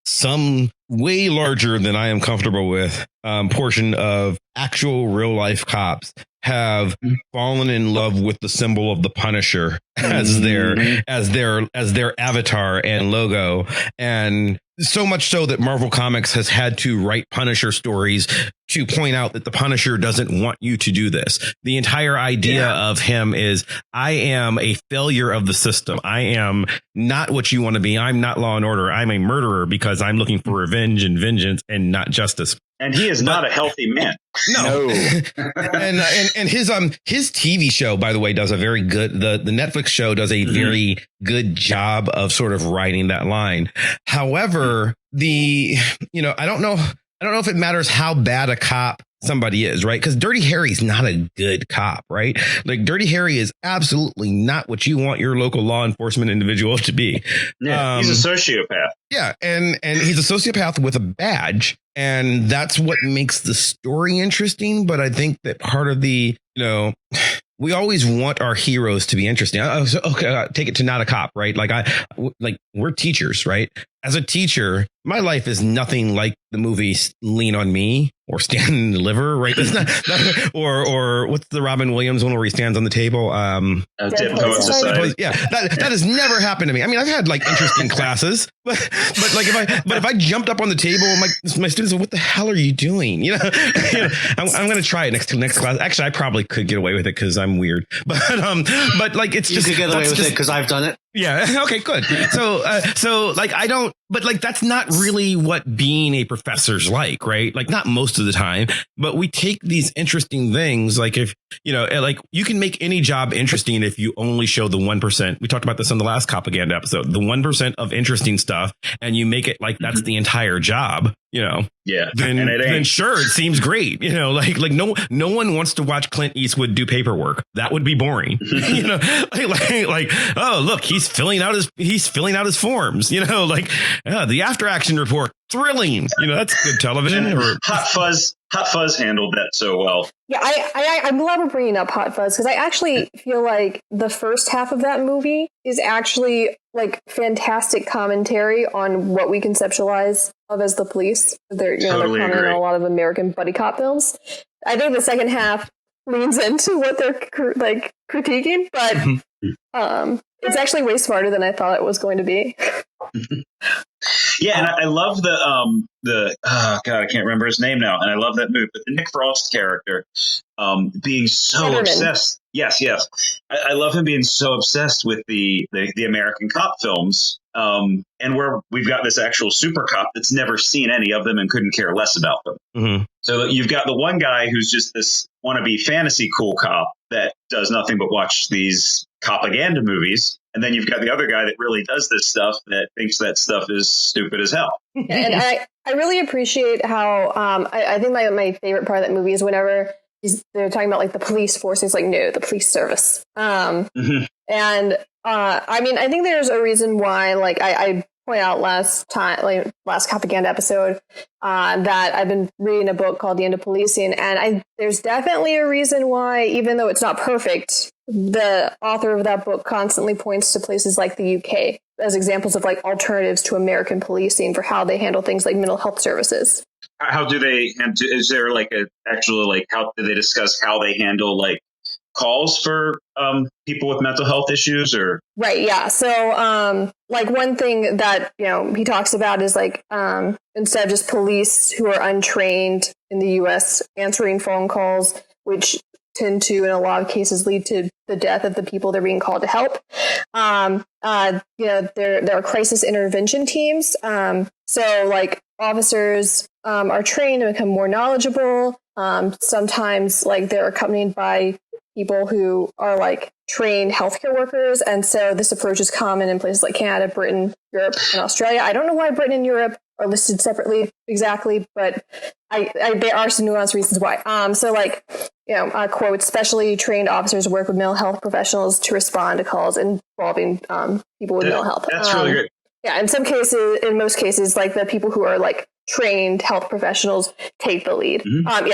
some way larger than I am comfortable with portion of actual real life cops have fallen in love with the symbol of the Punisher as their avatar and logo, and so much so that Marvel Comics has had to write Punisher stories to point out that the Punisher doesn't want you to do this. The entire idea of him is, I am a failure of the system. I am not what you want to be. I'm not Law and Order. I'm a murderer because I'm looking for revenge and vengeance and not justice. And he is not a healthy man. No. and his TV show, by the way, does a very good, the Netflix show does a very good job of sort of writing that line. However, I don't know if it matters how bad a cop somebody is, right? Because Dirty Harry's not a good cop, right? Like, Dirty Harry is absolutely not what you want your local law enforcement individual to be. Yeah, he's a sociopath. Yeah, and he's a sociopath with a badge, and that's what makes the story interesting. But I think that part of the, we always want our heroes to be interesting. Okay, take it to not a cop, right? Like we're teachers, right? As a teacher, my life is nothing like the movie Lean on Me or Stand and Deliver, right? That's not or what's the Robin Williams one where he stands on the table? Dead Poet Society. Yeah, that has never happened to me. I mean, I've had like interesting classes, but like if I jumped up on the table, my students said, "What the hell are you doing?" I'm going to try it next class. Actually, I probably could get away with it because I'm weird, but like it's just you could get away with it because I've done it. Yeah. Okay, good. So like, I don't, but like, that's not really what being a professor's like, right? Like, not most of the time, but we take these interesting things. Like, if, like, you can make any job interesting if you only show the 1%. We talked about this on the last Copaganda episode, the 1% of interesting stuff, and you make it like that's the entire job. Yeah. Then sure, it seems great. Like no one wants to watch Clint Eastwood do paperwork. That would be boring. Like, oh, look, he's filling out his forms. The after action report, thrilling. That's good television. Or Hot Fuzz handled that so well. Yeah, I'm glad we're bringing up Hot Fuzz because I actually feel like the first half of that movie is actually like fantastic commentary on what we conceptualize of as the police. They're Totally they're commenting agree. on a lot of American buddy cop films. I think the second half leans into what they're critiquing, but it's actually way smarter than I thought it was going to be. Yeah, and I love the oh god, I can't remember his name now, and I love that movie. But the Nick Frost character being so Letterman. obsessed. Yes. I love him being so obsessed with the American cop films. And where we've got this actual super cop that's never seen any of them and couldn't care less about them. Mm-hmm. So you've got the one guy who's just this wannabe fantasy cool cop that does nothing but watch these Copaganda movies. And then you've got the other guy that really does this stuff that thinks that stuff is stupid as hell. And I really appreciate how I think my favorite part of that movie is whenever they're talking about like the police force. It's like, no, the police service. And I mean, I think there's a reason why, like I point out last Copaganda episode, that I've been reading a book called The End of Policing, and there's definitely a reason why, even though it's not perfect, the author of that book constantly points to places like the UK as examples of like alternatives to American policing for how they handle things like mental health services. How do they? Is there like how do they discuss how they handle like calls for people with mental health issues or? Right. Yeah. So like one thing that, he talks about is like instead of just police who are untrained in the U.S. answering phone calls, which tend to, in a lot of cases, lead to the death of the people they're being called to help. There are crisis intervention teams. So like officers are trained to become more knowledgeable. Sometimes like they're accompanied by people who are like trained healthcare workers. And so this approach is common in places like Canada, Britain, Europe, and Australia. I don't know why Britain and Europe are listed separately exactly, but there are some nuanced reasons why. So like, quote, specially trained officers work with mental health professionals to respond to calls involving people with mental health. That's really good. Yeah, in most cases, like the people who are like trained health professionals take the lead.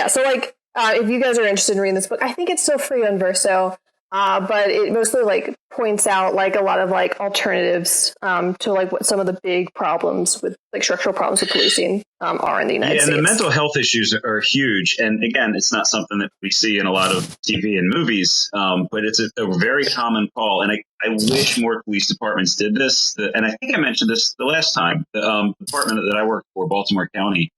So like, if you guys are interested in reading this book, I think it's still free on Verso, but it mostly like points out like a lot of like alternatives to like what some of the big problems with like structural problems with policing are in the United States. And the mental health issues are huge. And again, it's not something that we see in a lot of TV and movies, but it's a very common call. And I wish more police departments did this. And I think I mentioned this the last time. The department that I work for, Baltimore County,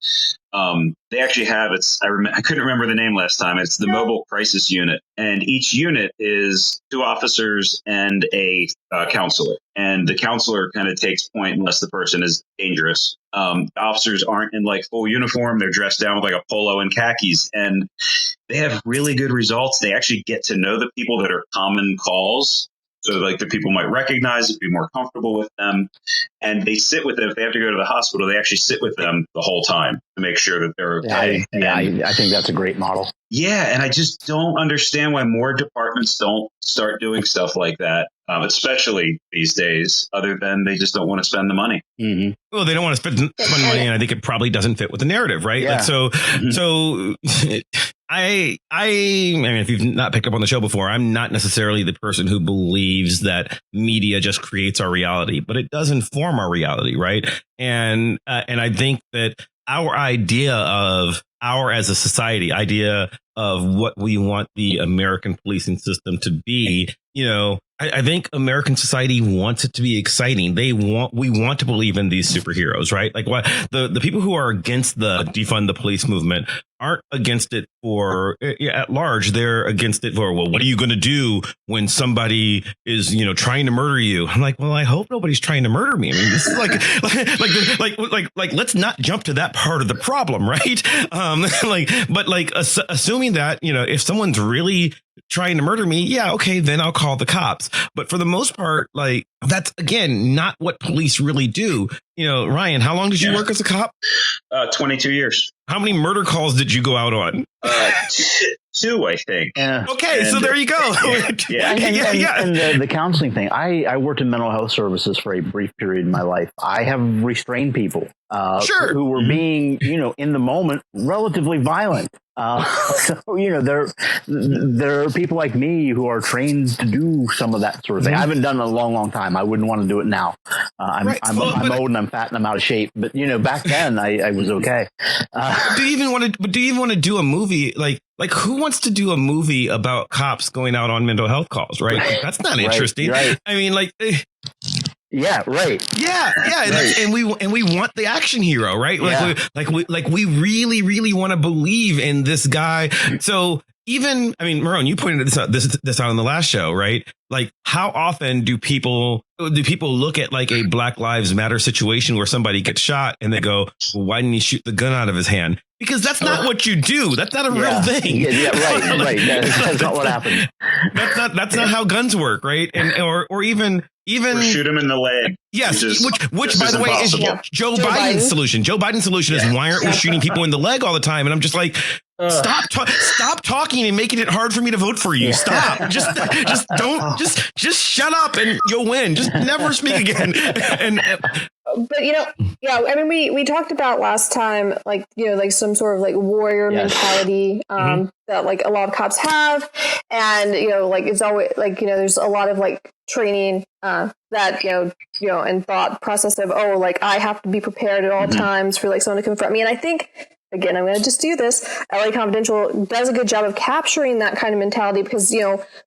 they actually have I couldn't remember the name last time. It's the Mobile Crisis Unit, and each unit is 2 officers and a counselor. And the counselor kind of takes point unless the person is dangerous. The officers aren't in like full uniform; they're dressed down with like a polo and khakis, and they have really good results. They actually get to know the people that are common calls. So like the people might recognize it, be more comfortable with them, and they sit with them. If they have to go to the hospital, they actually sit with them the whole time to make sure that they're okay. I think that's a great model. Yeah, and I just don't understand why more departments don't start doing stuff like that, especially these days, other than they just don't want to spend the money. Mm-hmm. Well, they don't want to spend money, and I think it probably doesn't fit with the narrative, right? Yeah. Like, so I mean, if you've not picked up on the show before, I'm not necessarily the person who believes that media just creates our reality, but it does inform our reality, right? And I think that our idea of as a society, idea of what we want the American policing system to be, I think American society wants it to be exciting. We want to believe in these superheroes, right? Like what the people who are against the defund the police movement aren't against it for at large. They're against it for, well, what are you going to do when somebody is, trying to murder you? I'm like, well, I hope nobody's trying to murder me. I mean, this is like, let's not jump to that part of the problem, right? Assuming that, if someone's really trying to murder me, yeah, okay, then I'll call the cops. But for the most part, like, that's, again, not what police really do. Ryan, how long did you work as a cop? 22 years. How many murder calls did you go out on? 2, I think. Okay, so there you go. And the counseling thing. I worked in mental health services for a brief period in my life. I have restrained people who were being, in the moment, relatively violent. So, there are people like me who are trained to do some of that sort of thing. I haven't done it in a long, long time. I wouldn't want to do it now. I'm old and I'm fat and I'm out of shape. But, back then I was okay. Do you even want to do a movie like who wants to do a movie about cops going out on mental health calls, right? Like, that's not interesting. Right. I mean, like. Yeah. Right. Yeah. Right. And we want the action hero, right? We really, really want to believe in this guy. So even, I mean, Meron, you pointed this out on the last show, right? Like, how often do people look at like a Black Lives Matter situation where somebody gets shot and they go, well, why didn't he shoot the gun out of his hand? Because that's not what you do. That's not a real thing. Yeah, right. That's not what happened. That's not how guns work, right? And or even or shoot him in the leg. Yes, which by the way is Joe Biden's solution. Joe Biden's solution is, why aren't we shooting people in the leg all the time? And I'm just like, stop talking and making it hard for me to vote for you. Stop. Just shut up and you'll win. Just never speak again. But I mean, we talked about last time, like, like some sort of like warrior mentality that like a lot of cops have, and like it's always like there's a lot of like training that and thought process of, oh, like I have to be prepared at all times for like someone to confront me. And I think, again, I'm going to just do this. LA Confidential does a good job of capturing that kind of mentality because,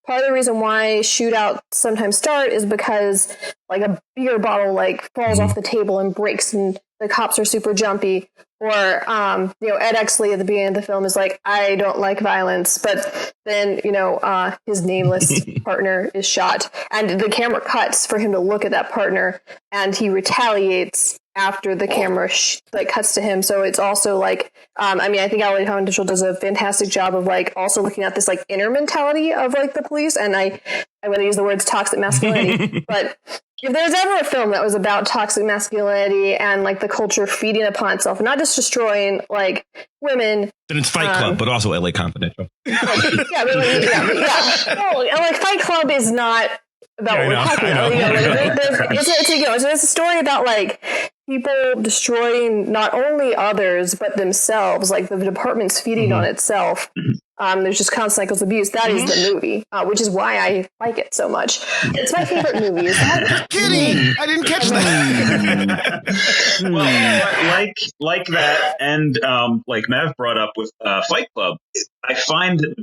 part of the reason why shootouts sometimes start is because like a beer bottle like falls off the table and breaks and the cops are super jumpy. Or, Ed Exley at the beginning of the film is like, I don't like violence. But then, his nameless partner is shot and the camera cuts for him to look at that partner and he retaliates. after the camera like cuts to him. So it's also like, I mean, I think LA Confidential does a fantastic job of like also looking at this like inner mentality of like the police. And I'm going to use the words toxic masculinity, but if there's ever a film that was about toxic masculinity and like the culture feeding upon itself, not just destroying like women, then it's Fight Club, but also LA Confidential. yeah. No, like Fight Club is not about what we're talking about. It's a story about like people destroying not only others but themselves. Like the department's feeding on itself. There's just constant cycles of abuse. That is the movie, which is why I like it so much. It's my favorite movie. Kidding! I didn't catch that. Well, like that, and like Mav brought up with Fight Club, I find that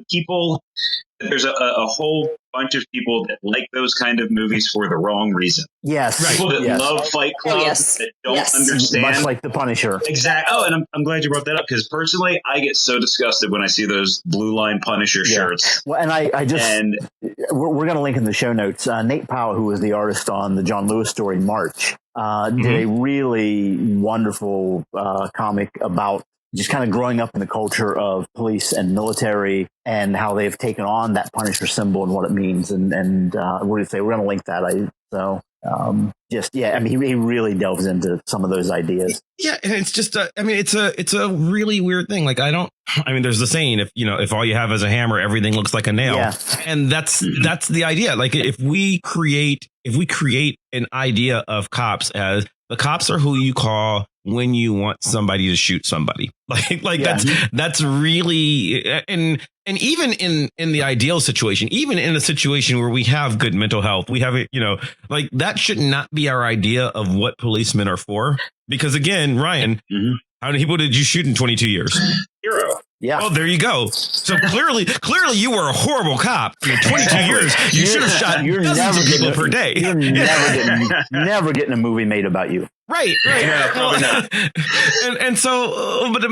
there's a whole bunch of people that like those kind of movies for the wrong reason. Yes. People that love Fight Club that don't understand. Much like The Punisher. Exactly. Oh, and I'm glad you brought that up because personally, I get so disgusted when I see those blue line Punisher shirts. Well, and we're going to link in the show notes. Nate Powell, who was the artist on the John Lewis story March, did a really wonderful comic about just kind of growing up in the culture of police and military and how they've taken on that Punisher symbol and what it means. And we're going to link that. He really delves into some of those ideas. Yeah. And it's just, it's a really weird thing. Like, there's the saying, if all you have is a hammer, everything looks like a nail. Yeah. And that's the idea. Like if we create an idea of cops as the cops are who you call when you want somebody to shoot somebody, that's really, and even in the ideal situation, even in a situation where we have good mental health, we have it, like that should not be our idea of what policemen are for. Because again, Ryan, how many people did you shoot in 22 years? 0. Yeah. Oh, there you go. So clearly you were a horrible cop. In 22 years, you should have shot dozens of people per day. You're never getting a movie made about you. Right. Yeah, probably not. And so, but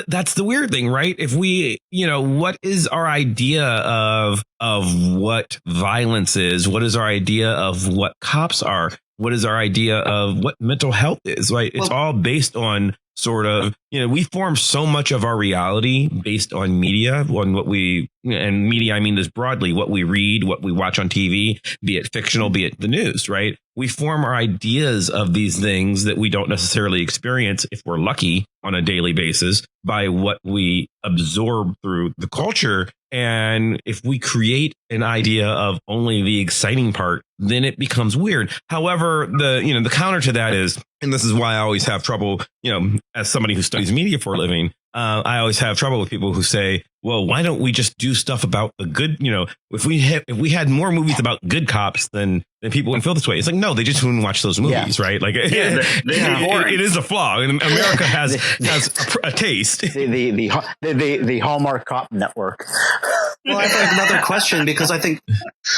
that's the weird thing, right? If we, what is our idea of what violence is? What is our idea of what cops are? What is our idea of what mental health is? Right? It's all based on sort of, we form so much of our reality based on media, on what and media, I mean this broadly, what we read, what we watch on TV, be it fictional, be it the news, right? We form our ideas of these things that we don't necessarily experience, if we're lucky, on a daily basis by what we absorb through the culture. And if we create an idea of only the exciting part, then it becomes weird. However, the counter to that is, and this is why I always have trouble, as somebody who studies media for a living, I always have trouble with people who say, well, why don't we just do stuff about the good? If we had more movies about good cops, then people wouldn't feel this way. It's like, no, they just wouldn't watch those movies, right? Like, it is a flaw. And America has a taste. The Hallmark Cop Network. Well, I think another question, because I think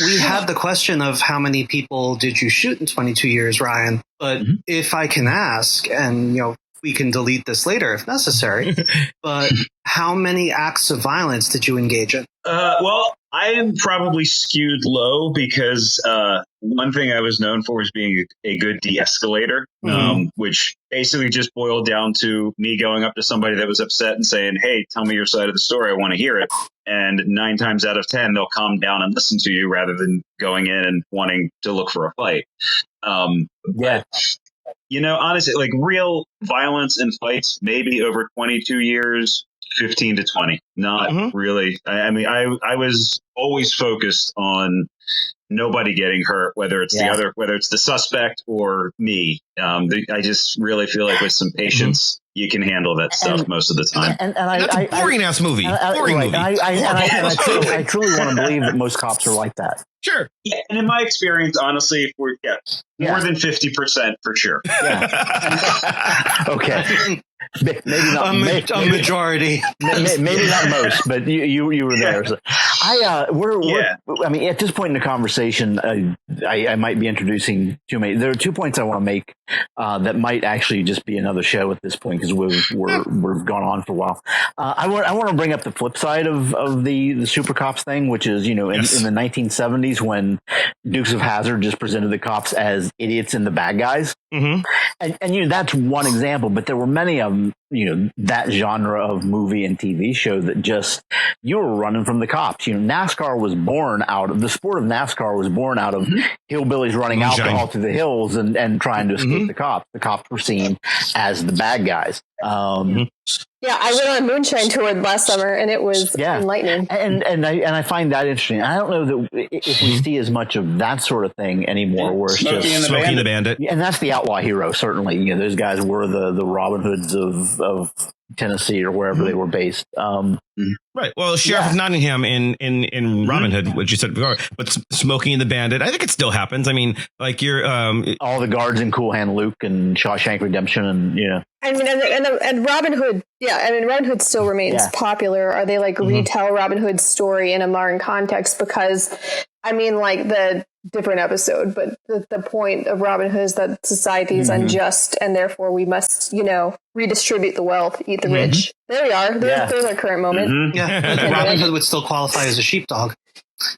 we had the question of how many people did you shoot in 22 years, Ryan? But if I can ask, and we can delete this later if necessary, but how many acts of violence did you engage in? Well, I am probably skewed low because one thing I was known for was being a good de-escalator, which basically just boiled down to me going up to somebody that was upset and saying, hey, tell me your side of the story. I want to hear it. And 9 times out of 10, they'll calm down and listen to you rather than going in and wanting to look for a fight. But, honestly, like real violence and fights, maybe over 22 years, 15 to 20. Not really. I mean, I was always focused on nobody getting hurt, whether it's whether it's the suspect or me. I just really feel like with some patience, you can handle that stuff most of the time. And that's a boring ass movie. Boring movie. I truly want to believe that most cops are like that. Sure. Yeah, and in my experience, honestly, if we're more than 50% for sure. Yeah. Okay. Maybe not a majority. Maybe not most, but you were there. So, I mean, at this point in the conversation, I might be introducing too many. There are 2 points I want to make that might actually just be another show at this point because we've gone on for a while. I want to bring up the flip side of the super cops thing, which is, in the 1970s when Dukes of Hazzard just presented the cops as idiots and the bad guys. Mm-hmm. And that's one example, but there were many of them, that genre of movie and TV show that just, you were running from the cops. NASCAR was born out of, the sport of NASCAR was born out of hillbillies running alcohol through the hills and trying to escape the cops. The cops were seen as the bad guys. Yeah, I went on a moonshine tour last summer, and it was enlightening. And I find that interesting. I don't know that if we see as much of that sort of thing anymore, where it's just Smokey and the Bandit, and that's the outlaw hero. Certainly, those guys were the Robin Hoods of Tennessee or wherever they were based. Right. Well, Sheriff of Nottingham in Robin Hood, which you said before, but Smokey and the Bandit, I think it still happens. I mean, like you're all the guards in Cool Hand Luke and Shawshank Redemption, and I mean, and Robin Hood, Robin Hood still remains popular. Are they like retell Robin Hood's story in a modern context? Because I mean, like the different episode, but the point of Robin Hood is that society is unjust, and therefore we must, redistribute the wealth, eat the rich. There we are. There's our current moment. Yeah, Robin Hood would still qualify as a sheepdog.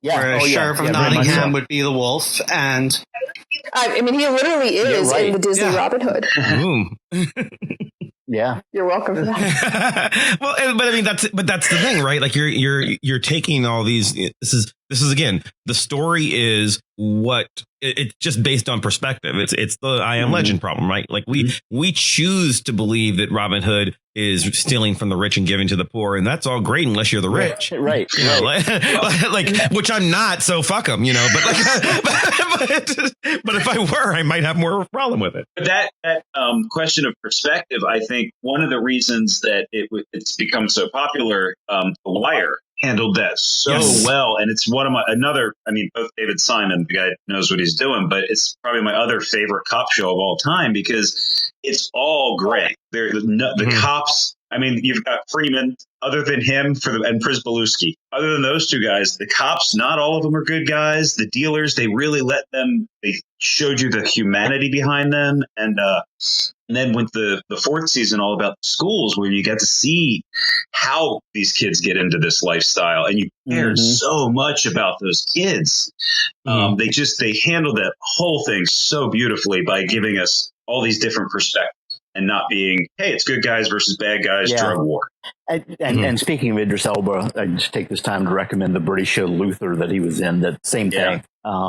Yeah, whereas Sheriff of Nottingham would be the wolf, and I mean, he literally is in the Disney Robin Hood. Yeah, you're welcome for that. Well, but I mean that's the thing, right? Like you're taking all these. This is again, the story is what it's just based on perspective. It's the I Am Legend problem, right? Like we choose to believe that Robin Hood is stealing from the rich and giving to the poor, and that's all great unless you're the rich, right? Like which I'm not, so fuck them, But but if I were, I might have more of a problem with it. But that question of perspective, I think one of the reasons that it's become so popular, The Wire handled that so well, and it's one of both David Simon, the guy knows what he's doing, but it's probably my other favorite cop show of all time because it's all gray. The cops. I mean, you've got Freeman, other than him, and Prisbalewski. Other than those two guys, the cops, not all of them are good guys. The dealers, they really they showed you the humanity behind them. And then with the fourth season, all about the schools, where you get to see how these kids get into this lifestyle. And you cared so much about those kids. They handled that whole thing so beautifully by giving us all these different perspectives. And not being, hey, it's good guys versus bad guys, drug war. And speaking of Idris Elba, I just take this time to recommend the British show Luther that he was in. That same thing,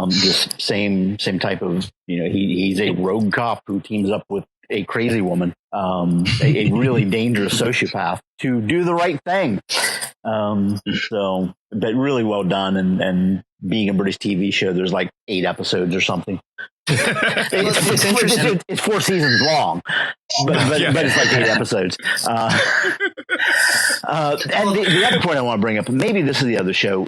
just same type of, he's a rogue cop who teams up with a crazy woman, a really dangerous sociopath to do the right thing. But really well done, and being a British TV show, there's like 8 episodes or something. It's 4 seasons long, but it's like 8 episodes. And the other point I want to bring up, and maybe this is the other show.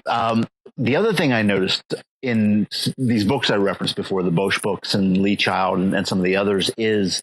The other thing I noticed in these books I referenced before, the Bosch books and Lee Child and some of the others, is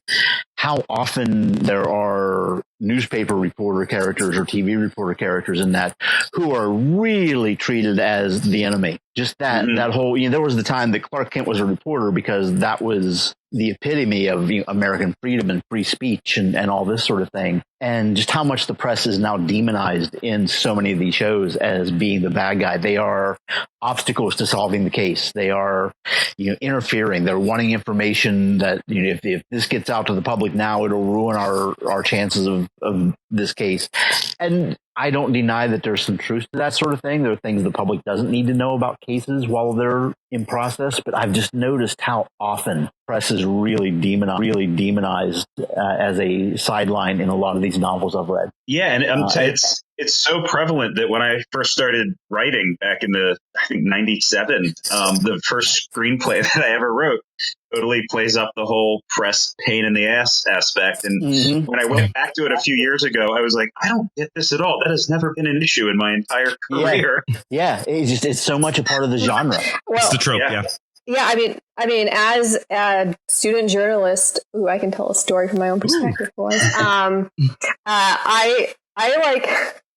how often there are newspaper reporter characters or TV reporter characters in that who are really treated as the enemy. Just that whole, there was the time that Clark Kent was a reporter because that was the epitome of American freedom and free speech and all this sort of thing. And just how much the press is now demonized in so many of these shows as being the bad guy. They are obstacles to solving the case. They are, interfering. They're wanting information that, if this gets out to the public now, it'll ruin our chances of this case. And I don't deny that there's some truth to that sort of thing. There are things the public doesn't need to know about cases while they're in process. But I've just noticed how often press is really demonized as a sideline in a lot of these novels I've read. Yeah, and it's so prevalent that when I first started writing back in I think 97, the first screenplay that I ever wrote totally plays up the whole press pain in the ass aspect. And when I went back to it a few years ago, I was like, I don't get this at all. That has never been an issue in my entire career. Yeah, it's so much a part of the genre. Well, it's the trope, Yeah, I mean, as a student journalist, I can tell a story from my own perspective. I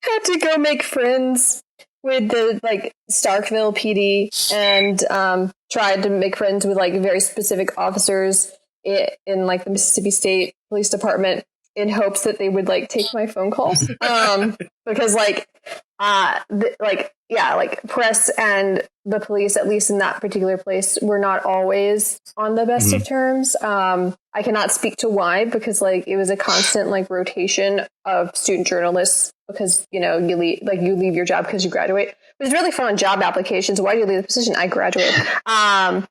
had to go make friends with the like Starkville PD and tried to make friends with like very specific officers in like the Mississippi State Police Department in hopes that they would like take my phone calls because like press and the police, at least in that particular place, were not always on the best of terms. I cannot speak to why, because like it was a constant like rotation of student journalists because, you know, you leave your job because you graduate. It was really fun on job applications. Why do you leave the position? I graduated. So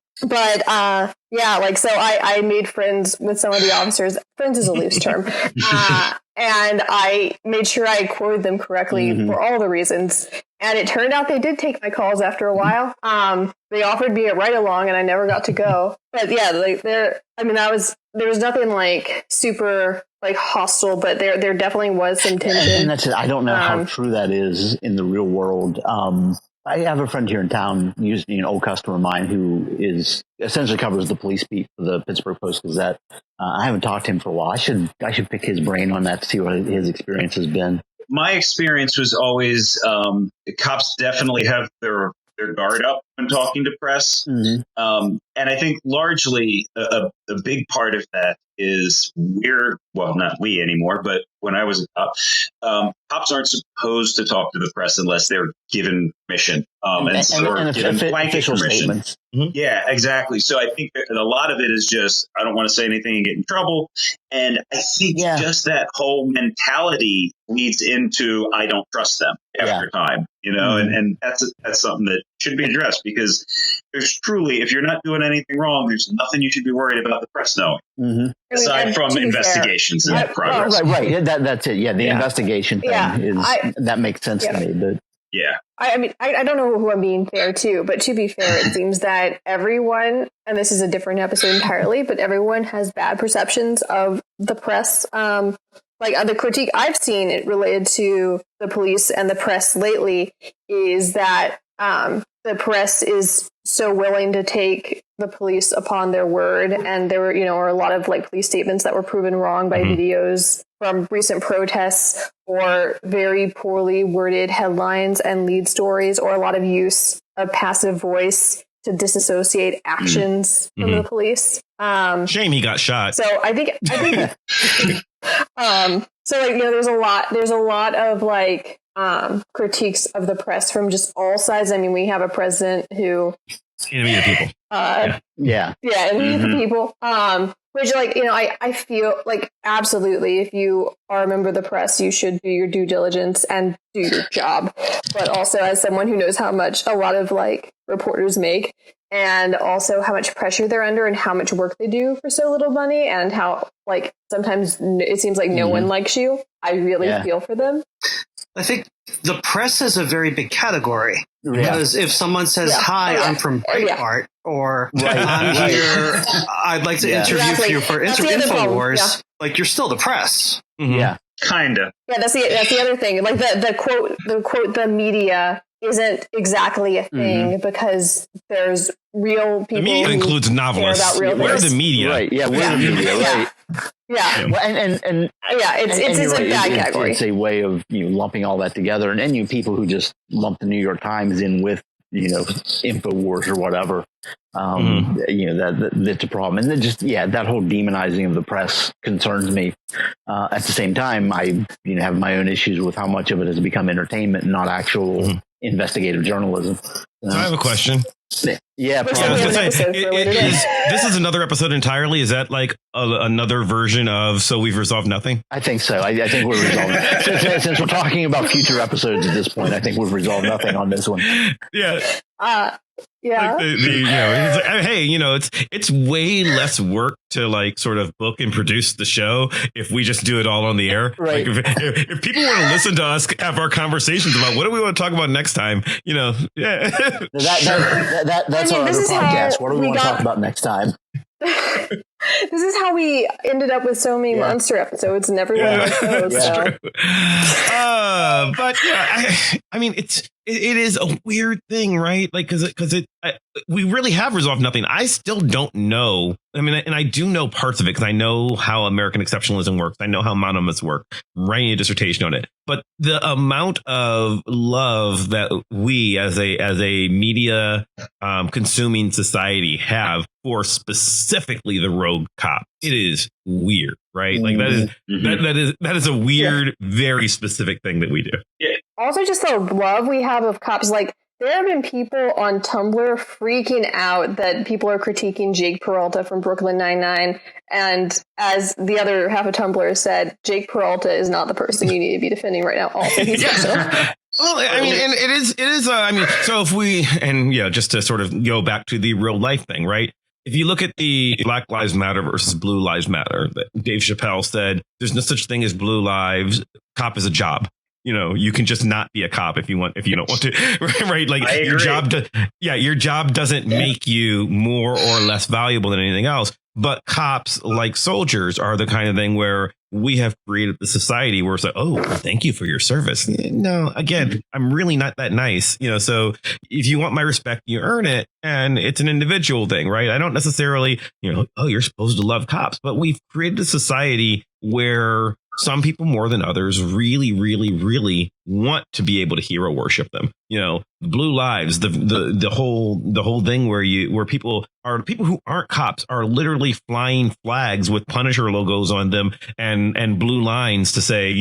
I made friends with some of the officers. Friends is a loose term. And I made sure I quoted them correctly for all the reasons. And it turned out they did take my calls after a while. They offered me a ride along and I never got to go. But yeah, like there was nothing like super like hostile, but there definitely was some tension. And that's it. I don't know how true that is in the real world. I have a friend here in town, usually an old customer of mine, who is essentially covers the police beat for the Pittsburgh Post-Gazette. I haven't talked to him for a while. I should pick his brain on that to see what his experience has been. My experience was always the cops definitely have their guard up when talking to press. And I think largely a big part of that is not we anymore, but when I was a cop, cops aren't supposed to talk to the press unless they're given permission or given blanket permission. Yeah, exactly. So I think that a lot of it is just, I don't want to say anything and get in trouble. And I think just that whole mentality leads into, I don't trust them after time, you know, and that's something that should be addressed, because there's truly, if you're not doing anything wrong, there's nothing you should be worried about the press knowing, aside from investigations and progress. Right. Yeah, that's it. Yeah, the investigation thing that makes sense to me. But yeah. I mean, I don't know who I'm being fair to, but to be fair, it seems that everyone, and this is a different episode entirely, but everyone has bad perceptions of the press. Like the critique I've seen it related to the police and the press lately is that the press is so willing to take the police upon their word, and there were, are a lot of like police statements that were proven wrong by videos from recent protests, or very poorly worded headlines and lead stories, or a lot of use of passive voice to disassociate actions from the police. Shame he got shot. So I think so like, there's a lot of like critiques of the press from just all sides. I mean, we have a president who enemy of people. Enemy of the people. Which, like, I feel like absolutely, if you are a member of the press, you should do your due diligence and do your job. But also, as someone who knows how much a lot of like reporters make, and also how much pressure they're under, and how much work they do for so little money, and how like sometimes it seems like no one likes you, I really feel for them. I think the press is a very big category, because if someone says, "Hi, I'm from Breitbart," or "I'm here, I'd like to interview you for InfoWars," like you're still the press. Kinda. Yeah, that's the other thing. Like the quote, the media isn't exactly a thing, because there's real people. The media includes novelists. We're the media, right? Yeah, we're the media, right? Yeah. Well, and it's a bad category. It's a way of lumping all that together, and you people who just lump the New York Times in with InfoWars or whatever. That's a problem, and then just that whole demonizing of the press concerns me. At the same time, I have my own issues with how much of it has become entertainment and not actual investigative journalism. I have a question. Yeah, this is another episode entirely. Is that like another version of So We've Resolved Nothing? I think so. I think we're resolving. Since we're talking about future episodes at this point, I think we've resolved nothing on this one. Yeah. Yeah. Like it's like, hey, it's way less work to like sort of book and produce the show if we just do it all on the air. Right. Like if people want to listen to us have our conversations about what do we want to talk about next time, that's our other podcast. What do we want to talk about next time? This is how we ended up with so many monster episodes and everyone likes those. That's true. But I mean, it is a weird thing, right? Like, because we really have resolved nothing. I still don't know. I mean, and I do know parts of it because I know how American exceptionalism works. I know how monoliths work. Writing a dissertation on it, but the amount of love that we as a media consuming society have for specifically the rogue cop, it is weird, right? Like that is a weird, very specific thing that we do. Yeah. Also, just the love we have of cops. Like, there have been people on Tumblr freaking out that people are critiquing Jake Peralta from Brooklyn Nine-Nine. And as the other half of Tumblr said, Jake Peralta is not the person you need to be defending right now. Also, he's special. Well, I mean, and it is. I mean, so if we, and just to sort of go back to the real life thing, right? If you look at the Black Lives Matter versus Blue Lives Matter, that Dave Chappelle said, there's no such thing as blue lives. Cop is a job. You can just not be a cop if you don't want to, right? Like your job doesn't make you more or less valuable than anything else. But cops, like soldiers, are the kind of thing where we have created the society where it's like, oh, thank you for your service. No, again, I'm really not that nice. So if you want my respect, you earn it. And it's an individual thing, right? I don't necessarily, oh, you're supposed to love cops. But we've created a society where some people more than others really, really, really want to be able to hero worship them. Blue lives, the whole thing where people who aren't cops are literally flying flags with Punisher logos on them and blue lines to say,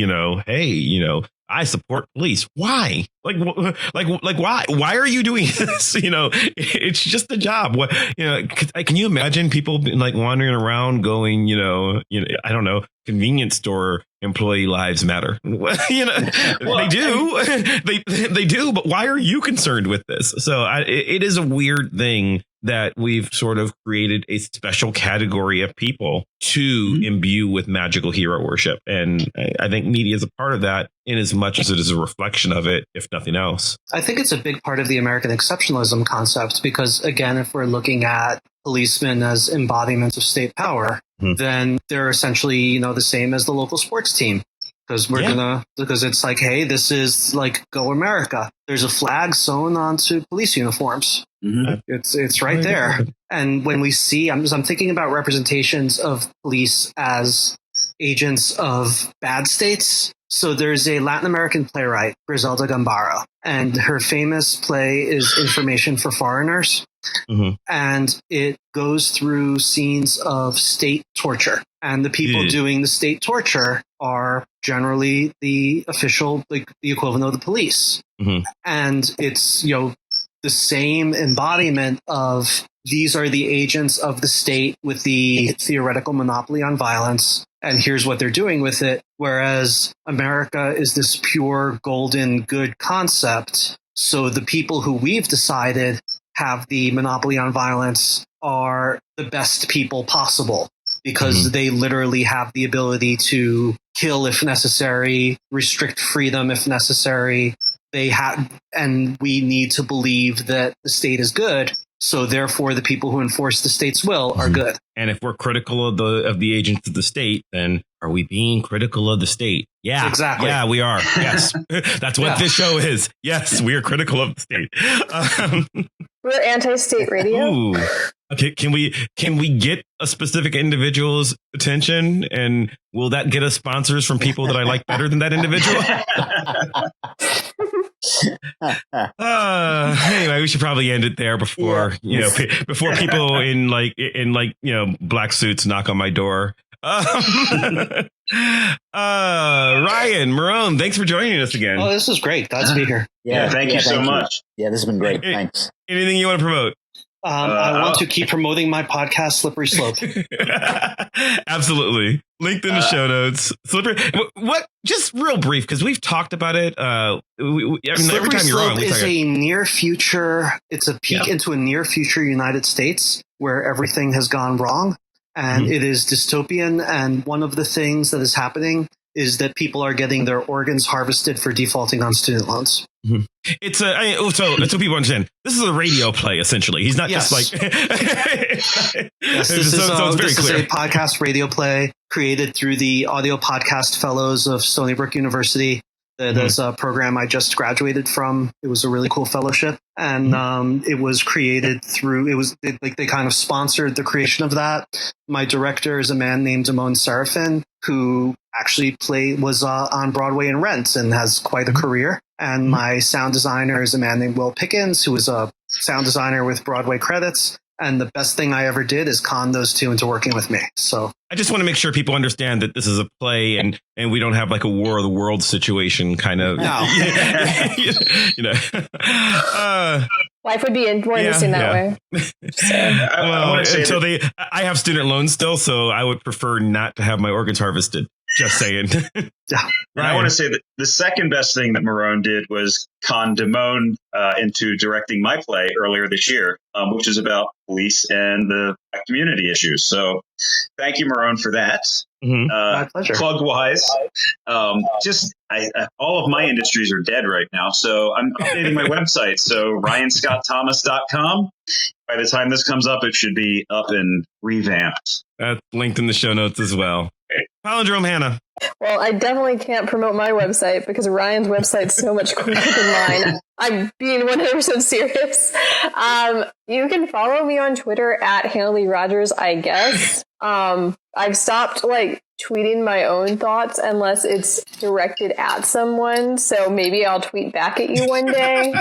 hey, I support police. Why? Like why? Why are you doing this? It's just a job. What? Can you imagine people like wandering around going, I don't know, convenience store employee lives matter. They do. They do. But why are you concerned with this? So it is a weird thing that we've sort of created a special category of people to imbue with magical hero worship. And I think media is a part of that in as much as it is a reflection of it, if nothing else. I think it's a big part of the American exceptionalism concept because, again, if we're looking at policemen as embodiments of state power, then they're essentially, the same as the local sports team. Because it's like, hey, this is like Go America. There's a flag sewn onto police uniforms. Mm-hmm. It's right there. And when we see, I'm thinking about representations of police as agents of bad states. So there's a Latin American playwright, Griselda Gambara, and her famous play is Information for Foreigners. Mm-hmm. And it goes through scenes of state torture. And the people doing the state torture are generally the official, like the equivalent of the police. Mm-hmm. And it's, the same embodiment of these are the agents of the state with the theoretical monopoly on violence. And here's what they're doing with it. Whereas America is this pure golden good concept. So the people who we've decided have the monopoly on violence are the best people possible because they literally have the ability to kill if necessary, restrict freedom if necessary. And we need to believe that the state is good. So therefore, the people who enforce the state's will are good. And if we're critical of the agents of the state, then are we being critical of the state? Yeah, exactly. Yeah, we are. Yes, that's what this show is. Yes, we are critical of the state. We're anti-state radio. Ooh. Okay, can we get a specific individual's attention, and will that get us sponsors from people that I like better than that individual? Anyway, we should probably end it there before before people in black suits knock on my door. Ryan, Meron, thanks for joining us again. Oh, this is great. Glad to be here. Thank you so much. Yeah, this has been great. Thanks. Anything you want to promote? I want to keep promoting my podcast, Slippery Slope. Absolutely. Linked in the show notes. Slippery. What? Just real brief, because we've talked about it. Every time you're on, is a near future. It's a peek into a near future United States where everything has gone wrong, and it is dystopian. And one of the things that is happening is that people are getting their organs harvested for defaulting on student loans. Mm-hmm. It's so people understand. This is a radio play, essentially. He's not just like. This is a podcast radio play created through the audio podcast fellows of Stony Brook University There's a program I just graduated from. It was a really cool fellowship, and it was created through. They kind of sponsored the creation of that. My director is a man named Damon Seraphin, who actually was on Broadway in Rent and has quite a career. And my sound designer is a man named Will Pickens, who is a sound designer with Broadway credits. And the best thing I ever did is con those two into working with me. So I just want to make sure people understand that this is a play and we don't have like a War of the Worlds situation kind of. No. You know. Life would be more interesting that way. So. I have student loans still, so I would prefer not to have my organs harvested. Just saying. Yeah. And I want to say that the second best thing that Meron did was con Damon into directing my play earlier this year, which is about police and the community issues. So thank you, Meron, for that. My pleasure. Plug wise, all of my industries are dead right now. So I'm updating my website. So RyanScottThomas.com. By the time this comes up, it should be up and revamped. That's linked in the show notes as well. Palindrome Hannah. Well, I definitely can't promote my website because Ryan's website's so much cooler than mine. I'm being 100% serious. You can follow me on Twitter at Hannah Lee Rogers, I guess. I've stopped tweeting my own thoughts unless it's directed at someone. So maybe I'll tweet back at you one day.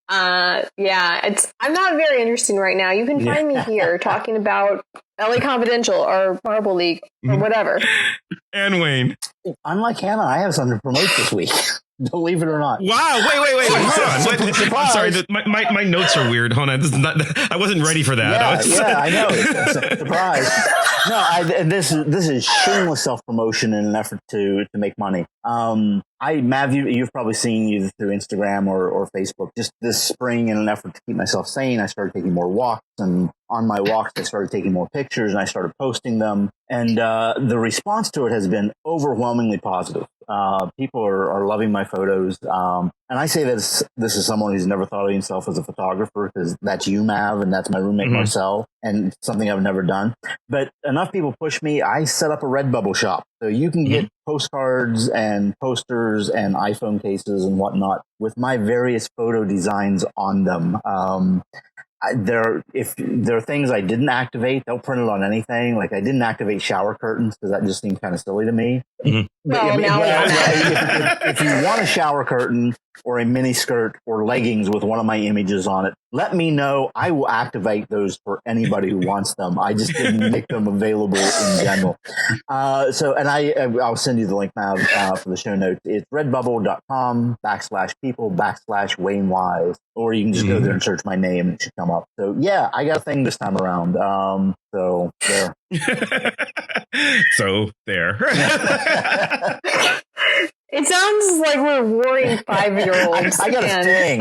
I'm not very interesting right now. You can find me here talking about LA Confidential or Marble League or whatever. And Wayne. Unlike Hannah, I have something to promote this week. Believe it or not. Wow! Wait! Hold on. I'm sorry. My notes are weird. Hold on. This is not. I wasn't ready for that. I know. Surprise. No, this is shameless self-promotion in an effort to make money. Mav, you've probably seen either through Instagram or Facebook. Just this spring, in an effort to keep myself sane, I started taking more walks, and on my walks, I started taking more pictures, and I started posting them. And the response to it has been overwhelmingly positive. People are loving my photos. And I say this is someone who's never thought of himself as a photographer, because that's you, Mav, and that's my roommate, Marcel, and something I've never done. But enough people push me. I set up a Redbubble shop. So you can get postcards and posters and iPhone cases and whatnot with my various photo designs on them. If there are things I didn't activate, they'll print it on anything. Like I didn't activate shower curtains because that just seemed kind of silly to me. If you want a shower curtain or a mini skirt or leggings with one of my images on it, let me know. I will activate those for anybody who wants them. I just didn't make them available in general. I'll send you the link now for the show notes. It's redbubble.com/people/Wayne Wise, or you can just go there and search my name and it should come up. So yeah, I got a thing this time around. So there. So there. It sounds like we're warring 5-year-olds. I got a sting.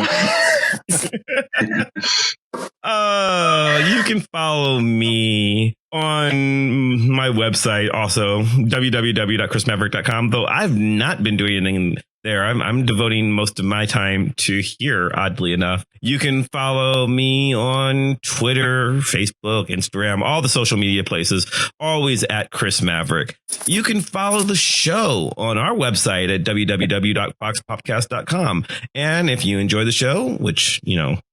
You can follow me on my website, also www.chrismaverick.com, though I've not been doing anything there. I'm devoting most of my time to here, oddly enough. You can follow me on Twitter, Facebook, Instagram, all the social media places, always at Chris Maverick. You can follow the show on our website at www.foxpopcast.com. And if you enjoy the show, which,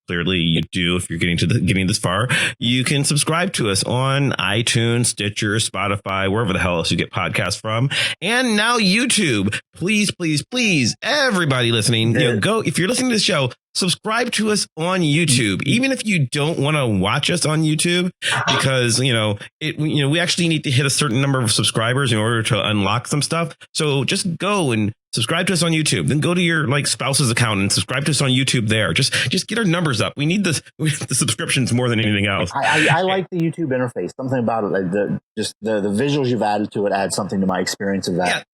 clearly you do if you're getting this far, you can subscribe to us on iTunes, Stitcher, Spotify, wherever the hell else you get podcasts from. And now YouTube. Please, everybody listening, go, if you're listening to the show, subscribe to us on YouTube, even if you don't want to watch us on YouTube, because, we actually need to hit a certain number of subscribers in order to unlock some stuff. So just go and subscribe to us on YouTube. Then go to your spouse's account and subscribe to us on YouTube there. Just get our numbers up. We need the subscriptions more than anything else. I like the YouTube interface. Something about it, the visuals you've added to it add something to my experience of that.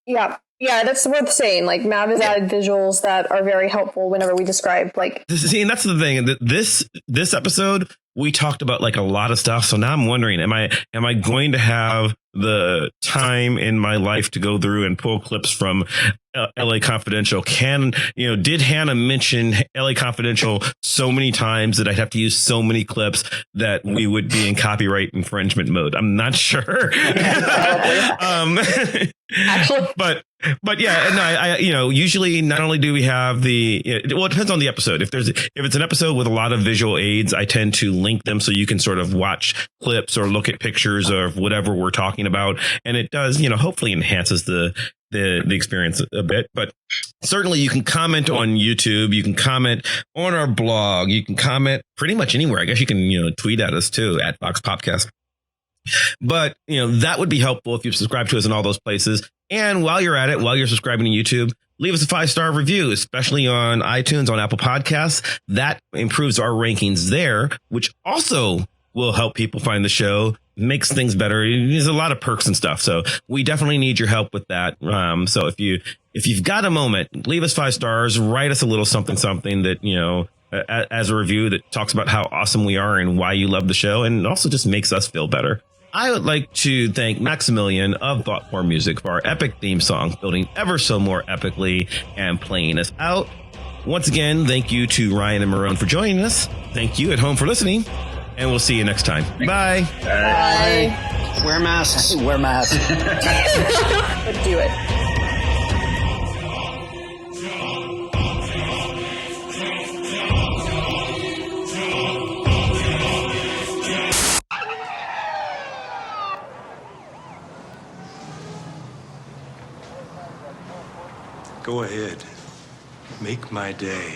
Yeah, that's worth saying. Mav has added visuals that are very helpful whenever we describe See, and that's the thing. This episode, we talked about a lot of stuff. So now I'm wondering, am I going to have the time in my life to go through and pull clips from LA Confidential. Did Hannah mention LA Confidential so many times that I'd have to use so many clips that we would be in copyright infringement mode? I'm not sure. Actually, but yeah, and I usually not only do we have it depends on the episode. If it's an episode with a lot of visual aids, I tend to link them so you can sort of watch clips or look at pictures of whatever we're talking about, and it does, hopefully enhances the experience a bit. But certainly you can comment on YouTube, you can comment on our blog, you can comment pretty much anywhere. I guess you can tweet at us too at Vox Popcast. But that would be helpful if you subscribe to us in all those places. And while you're at it, while you're subscribing to YouTube, leave us a 5-star review, especially on iTunes, on Apple Podcasts. That improves our rankings there, which also will help people find the show, makes things better. There's a lot of perks and stuff. So we definitely need your help with that. So if you've got a moment, leave us 5 stars, write us a little something that, as a review that talks about how awesome we are and why you love the show, and also just makes us feel better. I would like to thank Maximilian of Thoughtform Music for our epic theme song, building ever so more epically and playing us out. Once again, thank you to Ryan and Meron for joining us. Thank you at home for listening, and we'll see you next time. Bye. bye. Wear masks. Wear masks. Let's do it. Go ahead. Make my day.